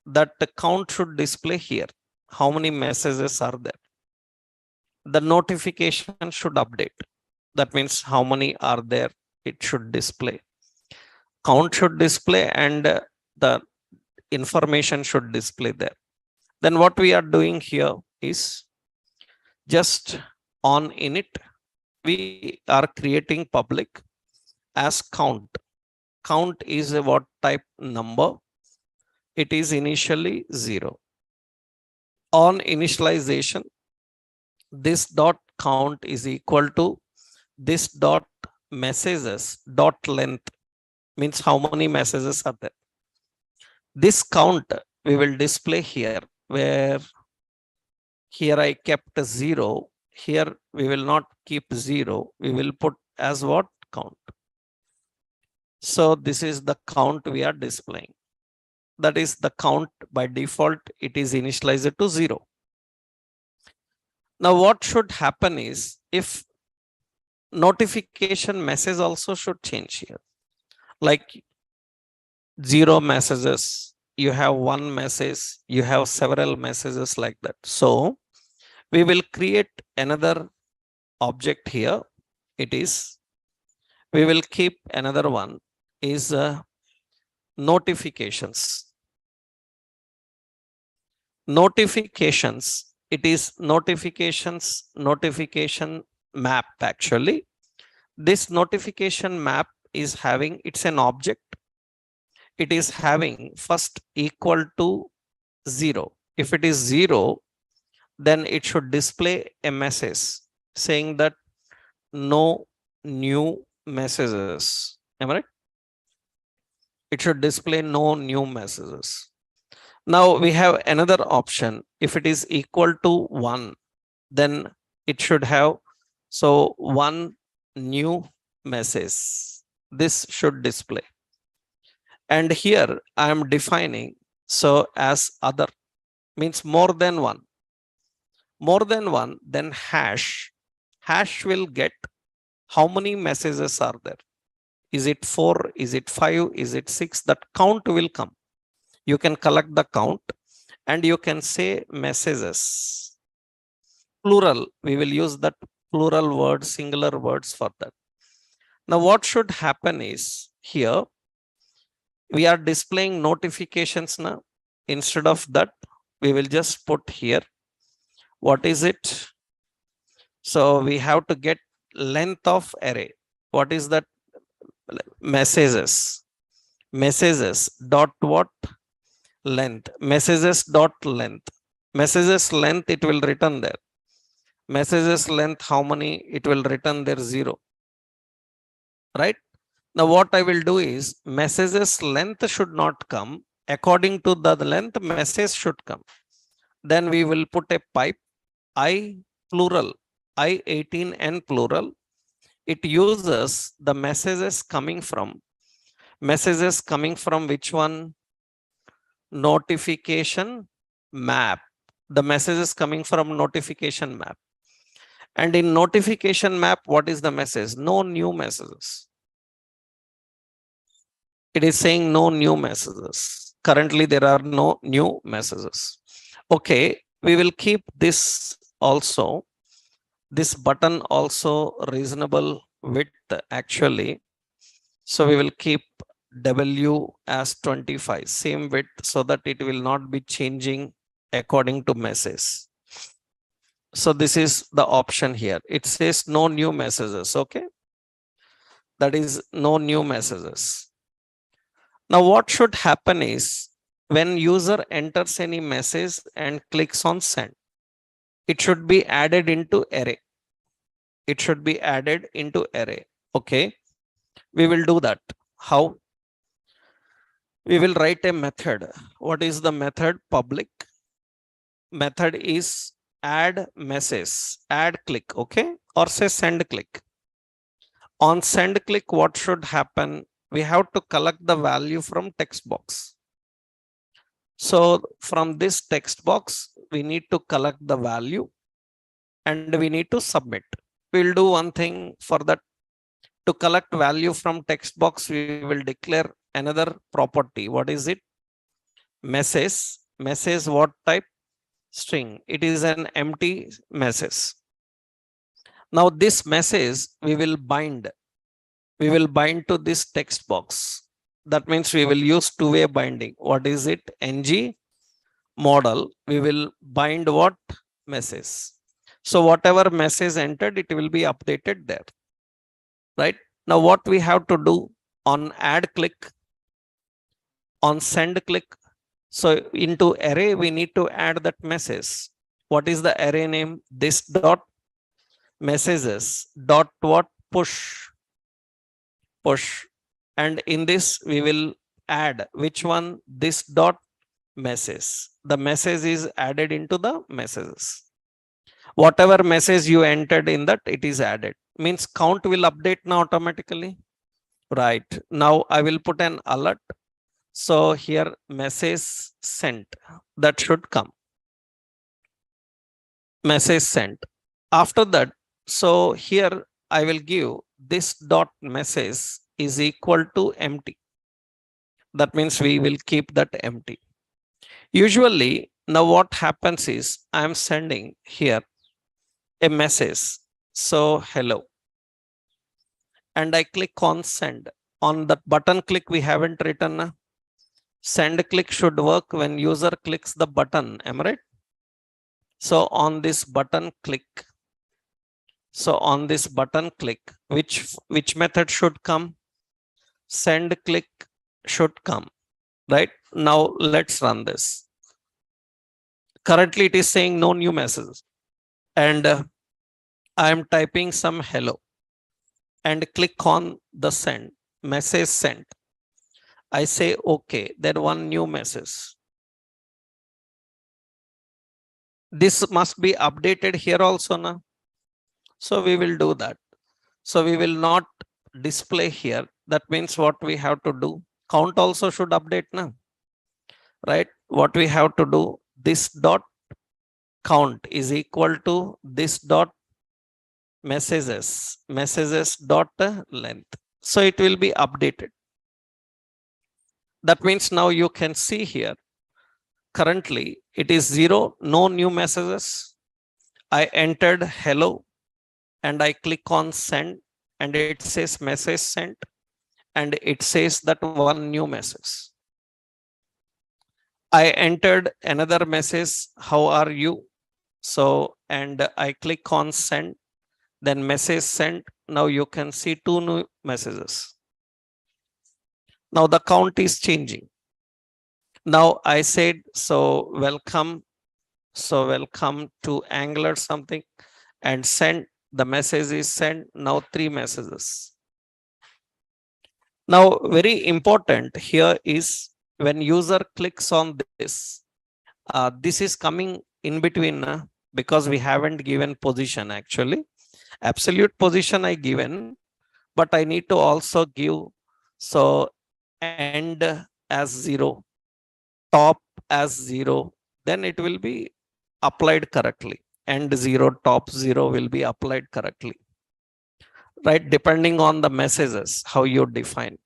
that the count should display here. How many messages are there? The notification should update. That means how many are there, it should display. Count should display, and the information should display there. Then what we are doing here is just on init, we are creating public as count. Count is a what type number? It is initially 0. On initialization, this dot count is equal to this dot messages dot length, means how many messages are there. This count we will display here, where here I kept 0. Here we will not keep 0. We will put as what? Count. So this is the count we are displaying. That is the count by default. It is initialized to 0. Now what should happen is, if notification message also should change here, like 0 messages, you have 1 message, you have several messages like that. So we will create another object here. It is, we will keep another one is notifications. Notifications, it is notification map actually. This notification map is having, it's an object. It is having first equal to 0. If it is 0, then it should display a message saying that no new messages. Am I right? It should display no new messages. Now we have another option. If it is equal to 1, then it should have, so 1 new message. This should display. And here I am defining, so as other, means more than 1. More than 1, then hash. Hash will get how many messages are there. Is it 4? Is it 5? Is it 6? That count will come. You can collect the count and you can say messages. Plural, we will use that plural word, singular words for that. Now what should happen is, here we are displaying notifications now. Instead of that, We will just put here. What is it? So we have to get length of array. What is that? Messages. Messages dot what? Length. Messages dot length. Messages length, it will return there. Messages length, how many? It will return there 0. Right? Now what I will do is messages length should not come. According to the length, message should come. Then we will put a pipe I plural, I18 and plural. It uses the messages coming from which one? Notification map. The messages coming from notification map. And in notification map, what is the message? No new messages. It is saying no new messages. Currently, there are no new messages. Okay, we will keep this also. This button also reasonable width actually. So we will keep W as 25, same width, so that it will not be changing according to message. So this is the option here. It says no new messages. Okay. That is no new messages. Now what should happen is when user enters any message and clicks on send, it should be added into array. It should be added into array. Okay. We will do that. How? We will write a method. What is the method? Public. Method is add message, add click, okay, or say send click. On send click, what should happen? We have to collect the value from text box. So from this text box, we need to collect the value and we need to submit. We'll do one thing for that. To collect value from text box, we will declare another property. What is it? Message. Message what type? String. It is an empty message. Now this message we will bind. We will bind to this text box. That means we will use two-way binding. What is it? ng model. We will bind what? Message. So whatever message entered, it will be updated there. Right? Now what we have to do on add click, on send click. So into array, we need to add that message. What is the array name? This dot messages dot what? Push. Push. And in this, we will add which one? This dot message. The message is added into the messages. Whatever message you entered in that, it is added. Means count will update now automatically. Right. Now I will put an alert. So here message sent, that should come. Message sent. After that, so here I will give this dot message is equal to empty. That means we will keep that empty. Usually now what happens is I am sending here a message. So hello. And I click on send. On that button click, we haven't written. Send click should work when user clicks the button. Am I right? So on this button click. So on this button click, which method should come? Send click should come. Right? Now let's run this. Currently it is saying no new messages. And I am typing some hello. And click on the send. Message sent. I say okay, then one new message. This must be updated here also now. So we will do that. So we will not display here. That means what we have to do, count also should update now. Right? What we have to do, this dot count is equal to this dot messages dot length. So it will be updated. That means now you can see here, currently it is 0, no new messages. I entered hello and I click on send and it says message sent and it says that one new message. I entered another message, how are you? So, and I click on send, then message sent. Now you can see two new messages. Now the count is changing. Now I said, so welcome. So welcome to Angular something and send. The message is sent. Now three messages. Now very important here is when user clicks on this is coming in between because we haven't given position actually. Absolute position I given, but I need to also give so end as 0, top as 0, then it will be applied correctly. End 0, top 0 will be applied correctly, right? Depending on the messages, how you define.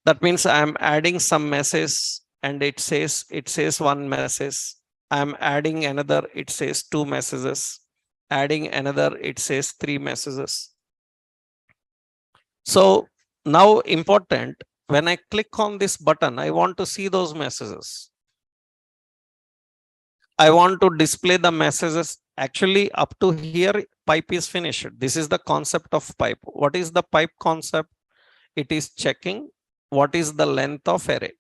That means I'm adding some message and it says one message. I'm adding another, it says two messages. Adding another, it says three messages. So now important, when I click on this button, I want to see those messages. I want to display the messages. Actually, up to here, pipe is finished. This is the concept of pipe. What is the pipe concept? It is checking what is the length of array.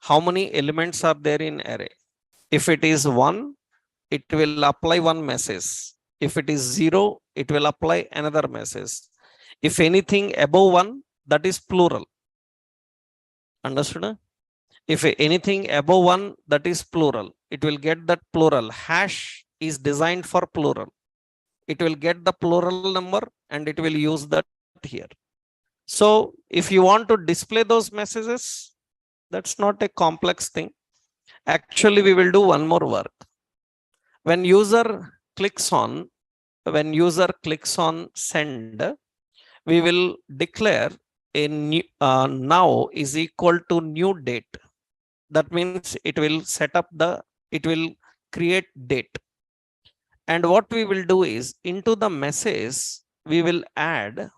How many elements are there in array? If it is 1, it will apply one message. If it is 0, it will apply another message. If anything above 1, that is plural. Understood? If anything above 1, that is plural. It will get that plural. Hash is designed for plural. It will get the plural number and it will use that here. So if you want to display those messages, that's not a complex thing. Actually, we will do one more work. When user clicks on send, we will declare a new now is equal to new date. That means it will it will create date. And what we will do is into the message, we will add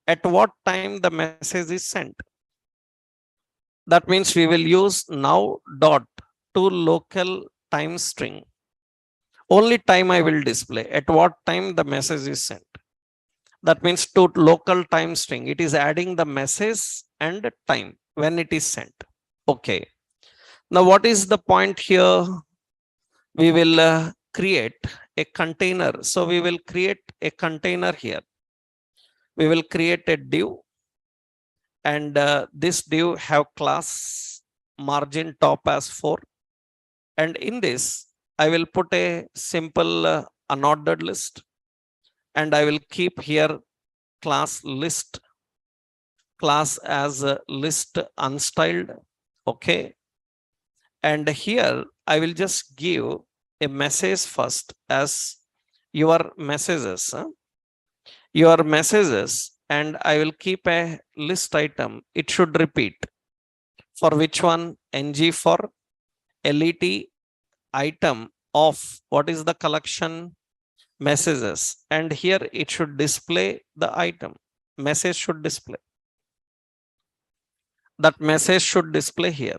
at what time the message is sent. That means we will use now dot to local time string. Only time I will display at what time the message is sent. That means to local time string. It is adding the message and time when it is sent. Okay. Now what is the point here? We will create a container. So we will create a container here. We will create a div, and this div have class margin top as 4. And in this, I will put a simple unordered list, and I will keep here class list, class as list unstyled. Okay. And here I will just give a message first as your messages. And I will keep a list item. It should repeat. For which one? ng for let item of what is the collection? Messages. And here it should display the item. Message should display. That message should display here.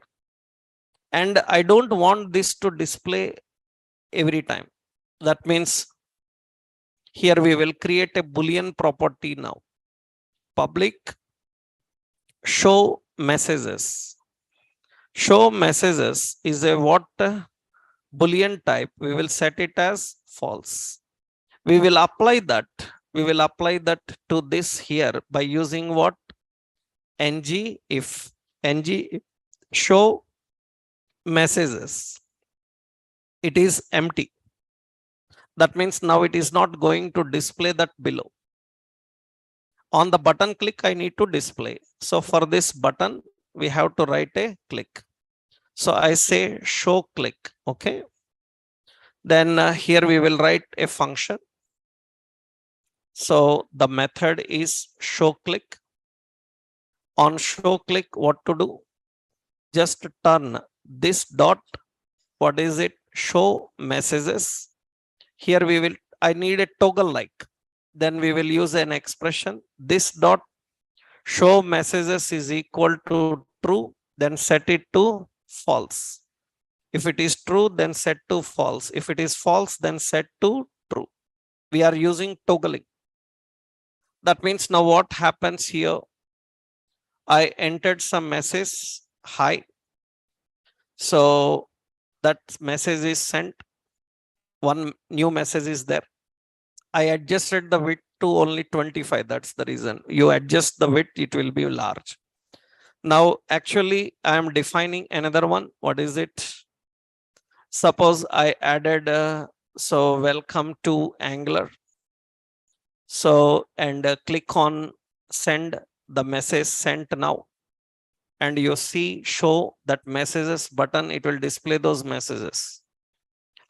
And I don't want this to display every time. That means here we will create a Boolean property now. Public show messages. Show messages is a what Boolean type. We will set it as false. We will apply that. We will apply that to this here by using what? ng if show messages. It is empty. That means now it is not going to display that below. On the button click, I need to display. So for this button, we have to write a click. So I say show click. Okay. Then here we will write a function. So the method is show click. On show click, what to do? Just turn this dot. What is it? Show messages. Here we will, I need a toggle like. Then we will use an expression. This dot show messages is equal to true. Then set it to false. If it is true, then set to false. If it is false, then set to true. We are using toggling. That means now what happens here? I entered some message, hi. So that message is sent. One new message is there. I adjusted the width to only 25. That's the reason. You adjust the width, it will be large. Now, actually, I am defining another one. What is it? Suppose I added, so welcome to Angular. So, and click on send the message sent now. And you see show that messages button, it will display those messages.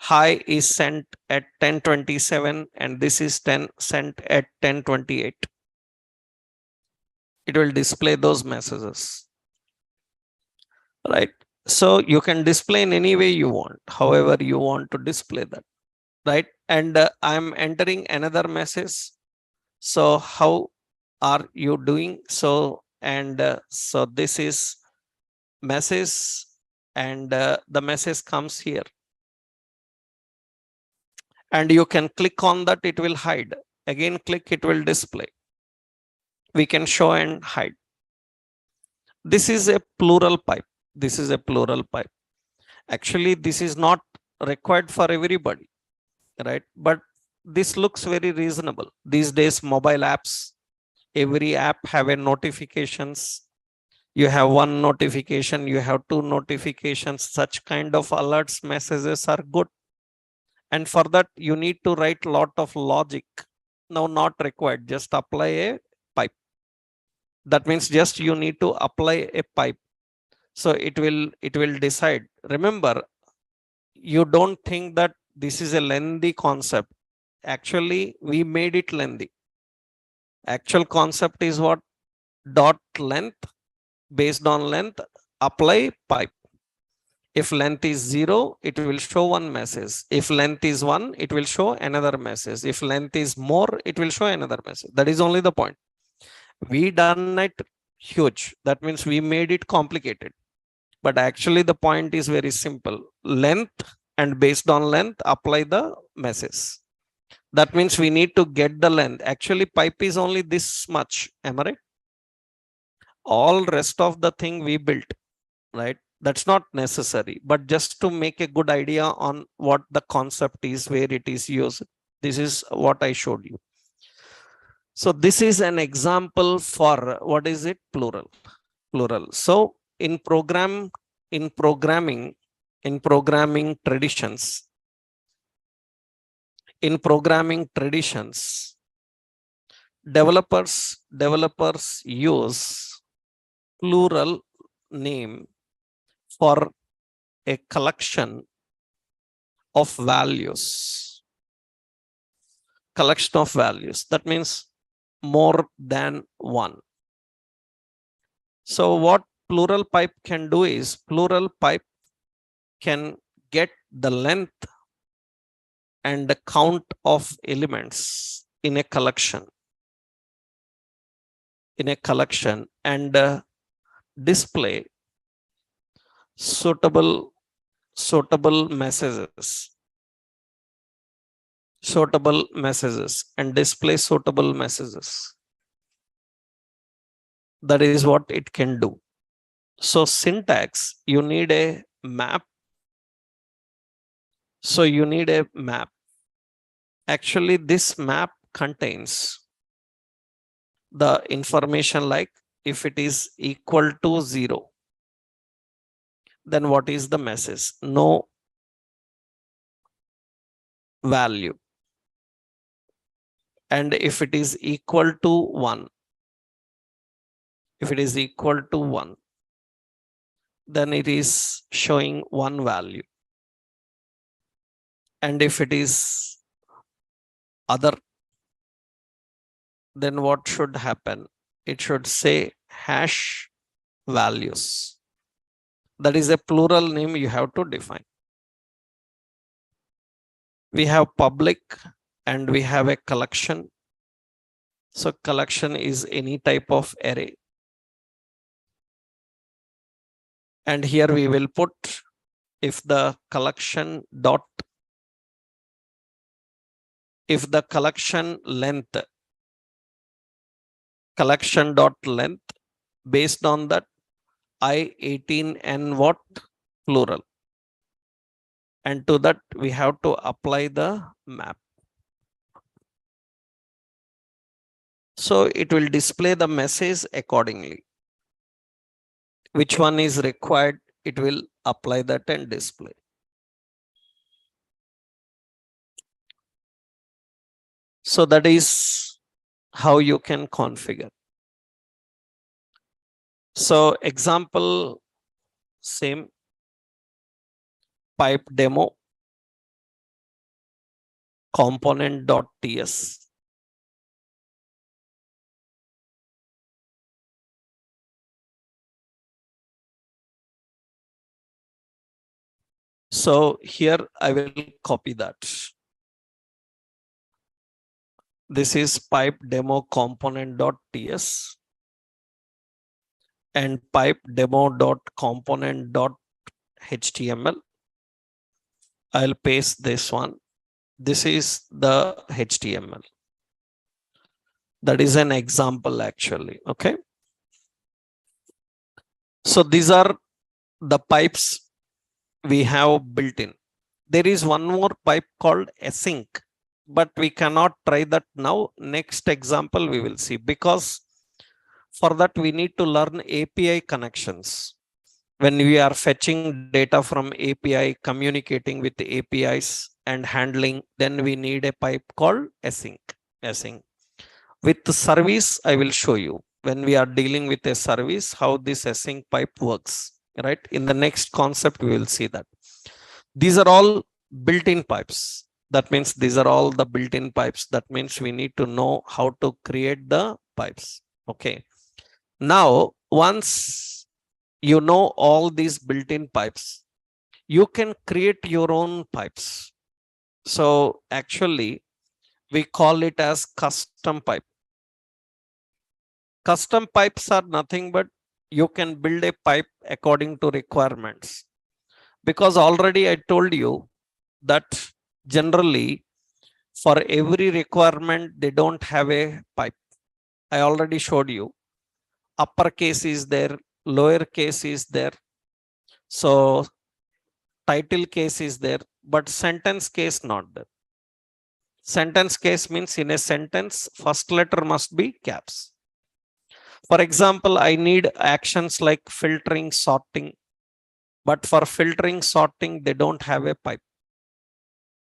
Hi is sent at 10:27 and this is sent at 10:28. It will display those messages, right? So you can display in any way you want, however you want to display that, right? And I'm entering another message. So how are you doing? So, and so this is message, and the message comes here. And you can click on that, it will hide. Again, click, it will display. We can show and hide. This is a plural pipe. This is a plural pipe. Actually, this is not required for everybody, right? But this looks very reasonable. These days, mobile apps, every app have a notifications. You have one notification, you have two notifications. Such kind of alerts messages are good. And for that, you need to write a lot of logic. Now, not required. Just apply a pipe. That means just you need to apply a pipe. So it will decide. Remember, you don't think that this is a lengthy concept. Actually, we made it lengthy. Actual concept is what? Dot length, based on length, apply pipe. If length is 0, it will show one message. If length is 1, it will show another message. If length is more, it will show another message. That is only the point. We done it huge. That means we made it complicated. But actually the point is very simple. Length, and based on length, apply the message. That means we need to get the length. Actually, pipe is only this much. Am I right? All rest of the thing we built, right? That's not necessary, but just to make a good idea on what the concept is, where it is used. This is what I showed you. So this is an example for what is it? Plural. So in programming traditions, developers use plural name for a collection of values. That means more than one. So what plural pipe can do is, plural pipe can get the length and the count of elements in a collection. And display suitable messages. And display suitable messages. That is what it can do. So syntax, you need a map. So you need a map. Actually, this map contains the information like, if it is equal to 0, then what is the message? No value. And if it is equal to 1, then it is showing one value. And if it is other, then what should happen? It should say hash values. That is a plural name you have to define. We have public and we have a collection. So collection is any type of array. And here we will put if the collection collection dot length based on that I18 and what plural, and to that we have to apply the map. So it will display the message accordingly. Which one is required, it will apply that and display. So that is how you can configure. So example, same pipe demo component.ts. So here I will copy that. This is pipe demo component.ts and pipe demo.component.html. I'll paste this one. This is the HTML. That is an example actually. Okay. So these are the pipes we have built in. There is one more pipe called async, but we cannot try that now. Next example we will see, because for that we need to learn API connections. When we are fetching data from API, communicating with the APIs and handling, then we need a pipe called async. With the service, I will show you when we are dealing with a service, how this async pipe works, right? In the next concept, we will see that. These are all built-in pipes. That means these are all the built-in pipes. That means we need to know how to create the pipes. Okay. Now, once you know all these built-in pipes, you can create your own pipes. So actually, we call it as custom pipe. Custom pipes are nothing but you can build a pipe according to requirements. Because already I told you that generally for every requirement, they don't have a pipe. I already showed you. Uppercase is there, lowercase is there. So title case is there, but sentence case not there. Sentence case means in a sentence, first letter must be caps. For example, I need actions like filtering, sorting, but for filtering, sorting, they don't have a pipe.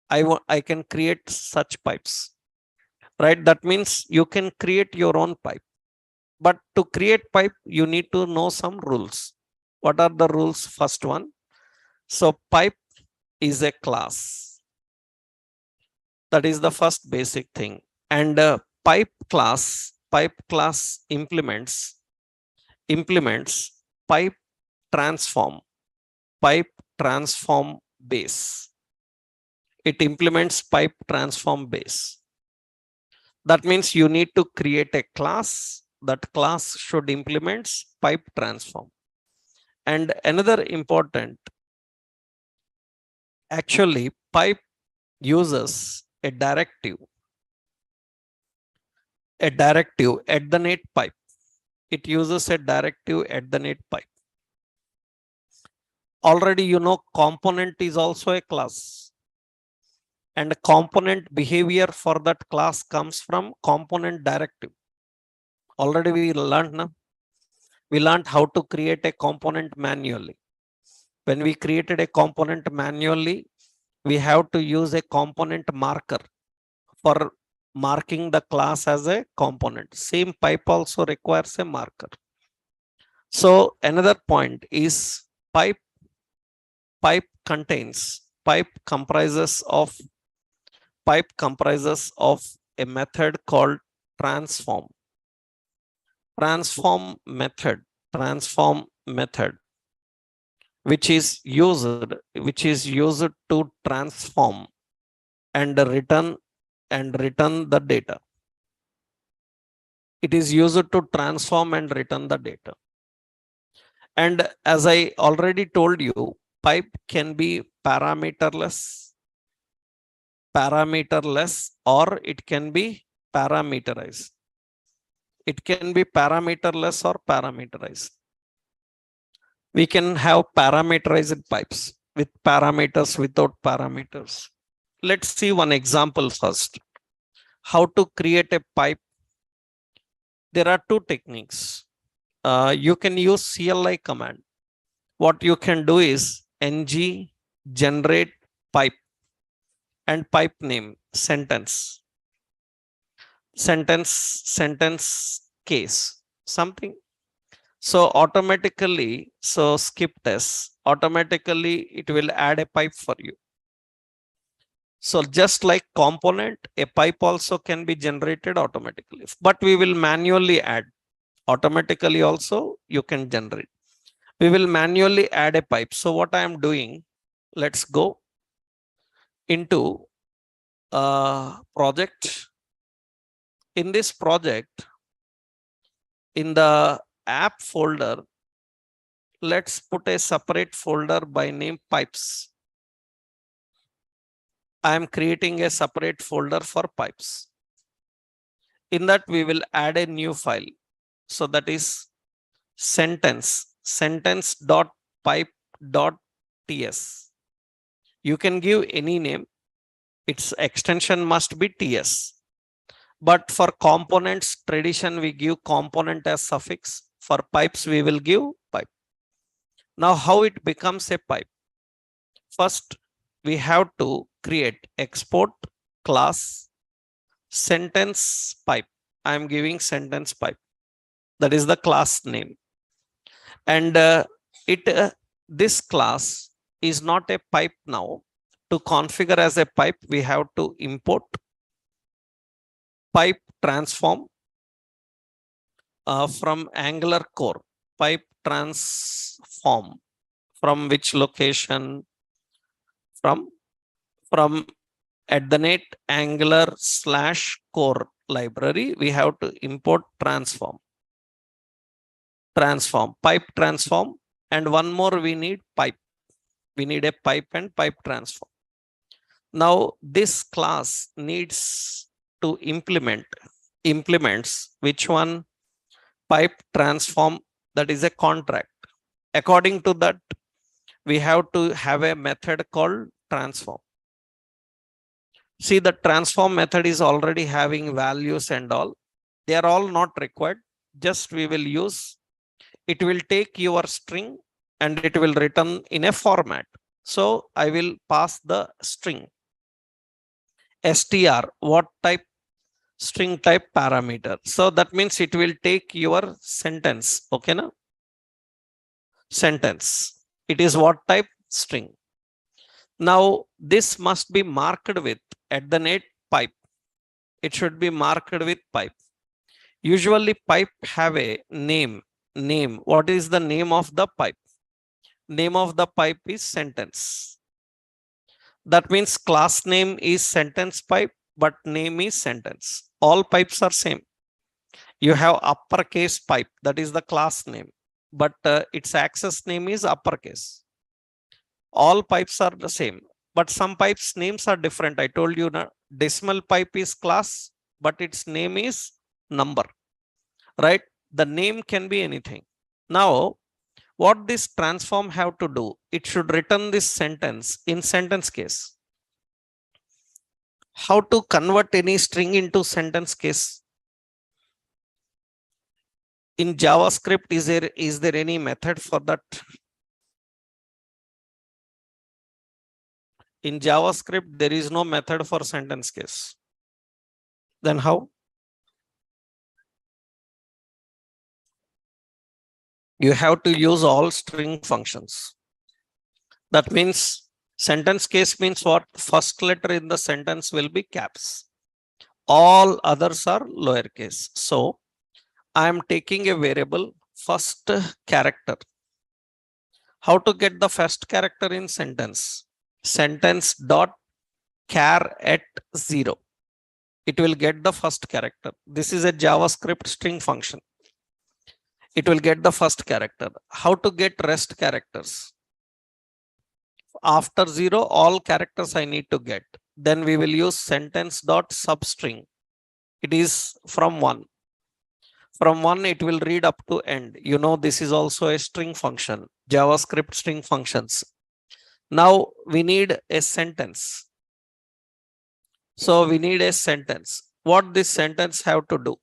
I can create such pipes, right? That means you can create your own pipe. But to create pipe, you need to know some rules. What are the rules? First one. So pipe is a class. That is the first basic thing. And pipe class implements pipe transform base. It implements pipe transform base. That means you need to create a class. That class should implement pipe transform. And another important, actually pipe uses a directive at the net pipe. It uses a directive at the net pipe. Already you know component is also a class. And component behavior for that class comes from component directive. Already we learned, na? We learned how to create a component manually. When we created a component manually, we have to use a component marker for marking the class as a component. Same pipe also requires a marker. So another point is pipe comprises of a method called transform method, which is used to transform and return the data. It is used to transform and return the data. And as I already told you, pipe can be parameterless, or it can be parameterized. It can be parameterless or parameterized. We can have parameterized pipes with parameters, without parameters. Let's see one example first. How to create a pipe. There are two techniques. You can use CLI command. What you can do is ng generate pipe and pipe name sentence case something. So automatically, so skip test, automatically it will add a pipe for you. So just like component, a pipe also can be generated automatically, but we will manually add. Automatically also you can generate. We will manually add a pipe. So what I am doing, let's go into project. In this project, in the app folder, let's put a separate folder by name pipes. I am creating a separate folder for pipes. In that, we will add a new file. So that is sentence.pipe.ts. You can give any name. Its extension must be ts. But for components, tradition, we give component as suffix. For pipes, we will give pipe. Now, how it becomes a pipe? First, we have to create export class sentence pipe. I am giving sentence pipe. That is the class name. And this class is not a pipe now. To configure as a pipe, we have to import pipe transform from Angular core. Pipe transform from which location? From @Angular /core library. We have to import transform pipe transform, and one more we need pipe. We need a pipe and pipe transform. Now this class needs to implements which one? Pipe transform, that is a contract. According to that, we have to have a method called transform. See, the transform method is already having values and all. They are all not required. Just we will use. It will take your string and it will return in a format. So I will pass the string str. What type? String type parameter. So that means it will take your sentence. Okay, na? Sentence. It is what type? String. Now this must be marked with @pipe. It should be marked with pipe. Usually pipe have a name. What is the name of the pipe? Name of the pipe is sentence. That means class name is sentence pipe, but name is sentence. All pipes are same. You have uppercase pipe, that is the class name, but its access name is uppercase. All pipes are the same, but some pipes names are different. I told you now, decimal pipe is class, but its name is number, right? The name can be anything. Now, what this transform have to do? It should return this sentence in sentence case. How to convert any string into sentence case? In JavaScript, is there any method for that? In JavaScript, there is no method for sentence case. Then how? You have to use all string functions. That means sentence case means what? First letter in the sentence will be caps. All others are lowercase. So I am taking a variable first character. How to get the first character in sentence? Sentence dot char at 0. It will get the first character. This is a JavaScript string function. it will get the first character. How to get rest characters? After 0, all characters I need to get. Then we will use sentence dot substring. It is from 1. From 1, it will read up to end. You know, this is also a string function, JavaScript string functions. Now we need a sentence. So we need a sentence. What this sentence have to do?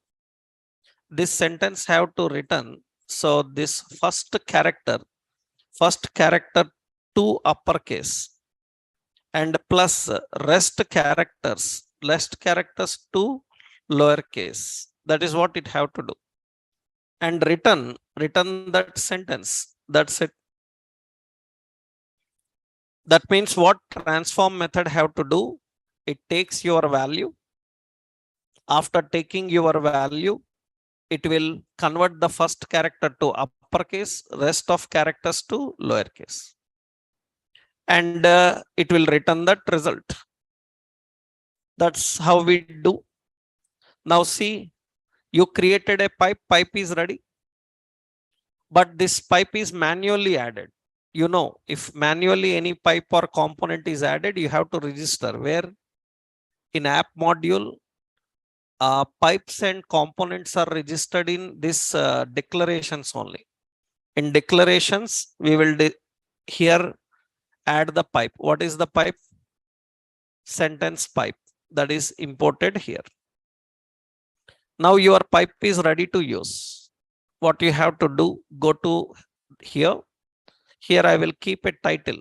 This sentence have to return. So this first character to uppercase and plus rest characters to lowercase. That is what it have to do. And return that sentence. That's it. That means what transform method have to do? It takes your value. After taking your value, it will convert the first character to uppercase, rest of characters to lowercase. And it will return that result. That's how we do. Now see, you created a pipe is ready. But this pipe is manually added. You know, if manually any pipe or component is added, you have to register. Where in app module, pipes and components are registered in this declarations only. In declarations, we will here add the pipe. What is the pipe? Sentence pipe that is imported here. Now your pipe is ready to use. What you have to do, go to here. Here I will keep a title.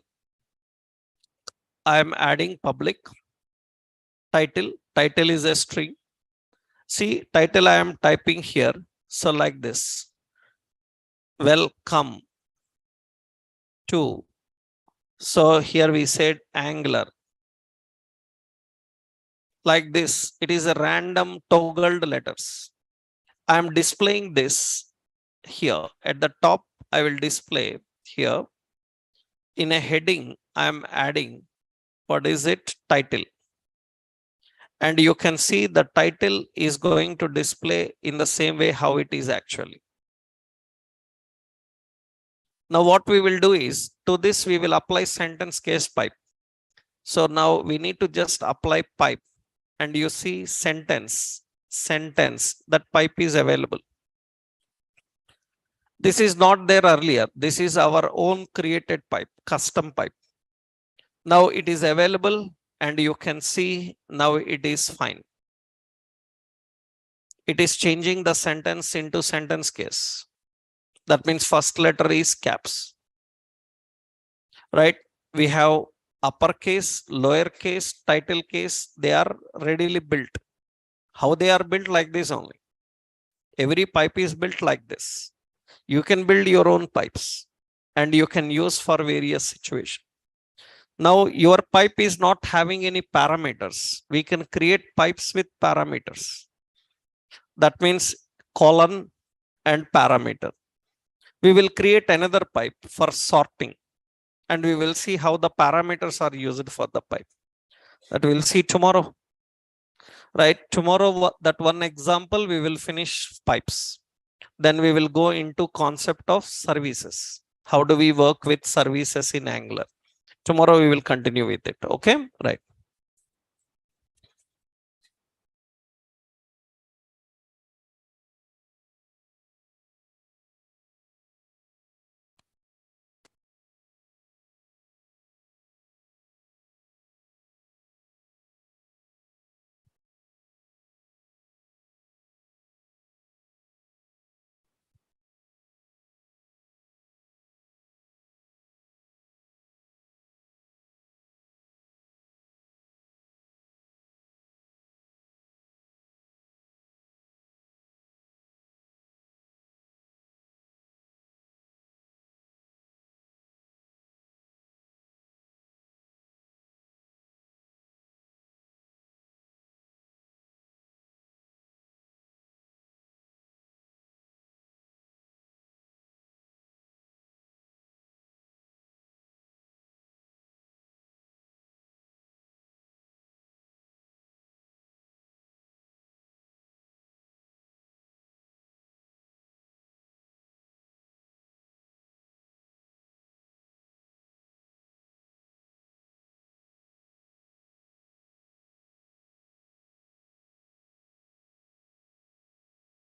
I am adding public title. Title is a string. See, title I am typing here. So like this. Welcome to. So here we said Angular. Like this. It is a random toggled letters. I am displaying this here. At the top, I will display here. In a heading, I am adding, what is it? Title. And you can see the title is going to display in the same way how it is actually. Now what we will do is, to this we will apply sentence case pipe. So now we need to just apply pipe. And you see sentence, that pipe is available. This is not there earlier. This is our own created pipe, custom pipe. Now it is available and you can see now it is fine. It is changing the sentence into sentence case. That means first letter is caps. Right? We have uppercase, lowercase, title case. They are readily built. How they are built? Like this only. Every pipe is built like this. You can build your own pipes and you can use for various situations. Now your pipe is not having any parameters. We can create pipes with parameters. That means colon and parameter. We will create another pipe for sorting and we will see how the parameters are used for the pipe. That we will see tomorrow. Right? Tomorrow, that one example, we will finish pipes. Then we will go into concept of services. How do we work with services in Angular? Tomorrow we will continue with it. Okay, right.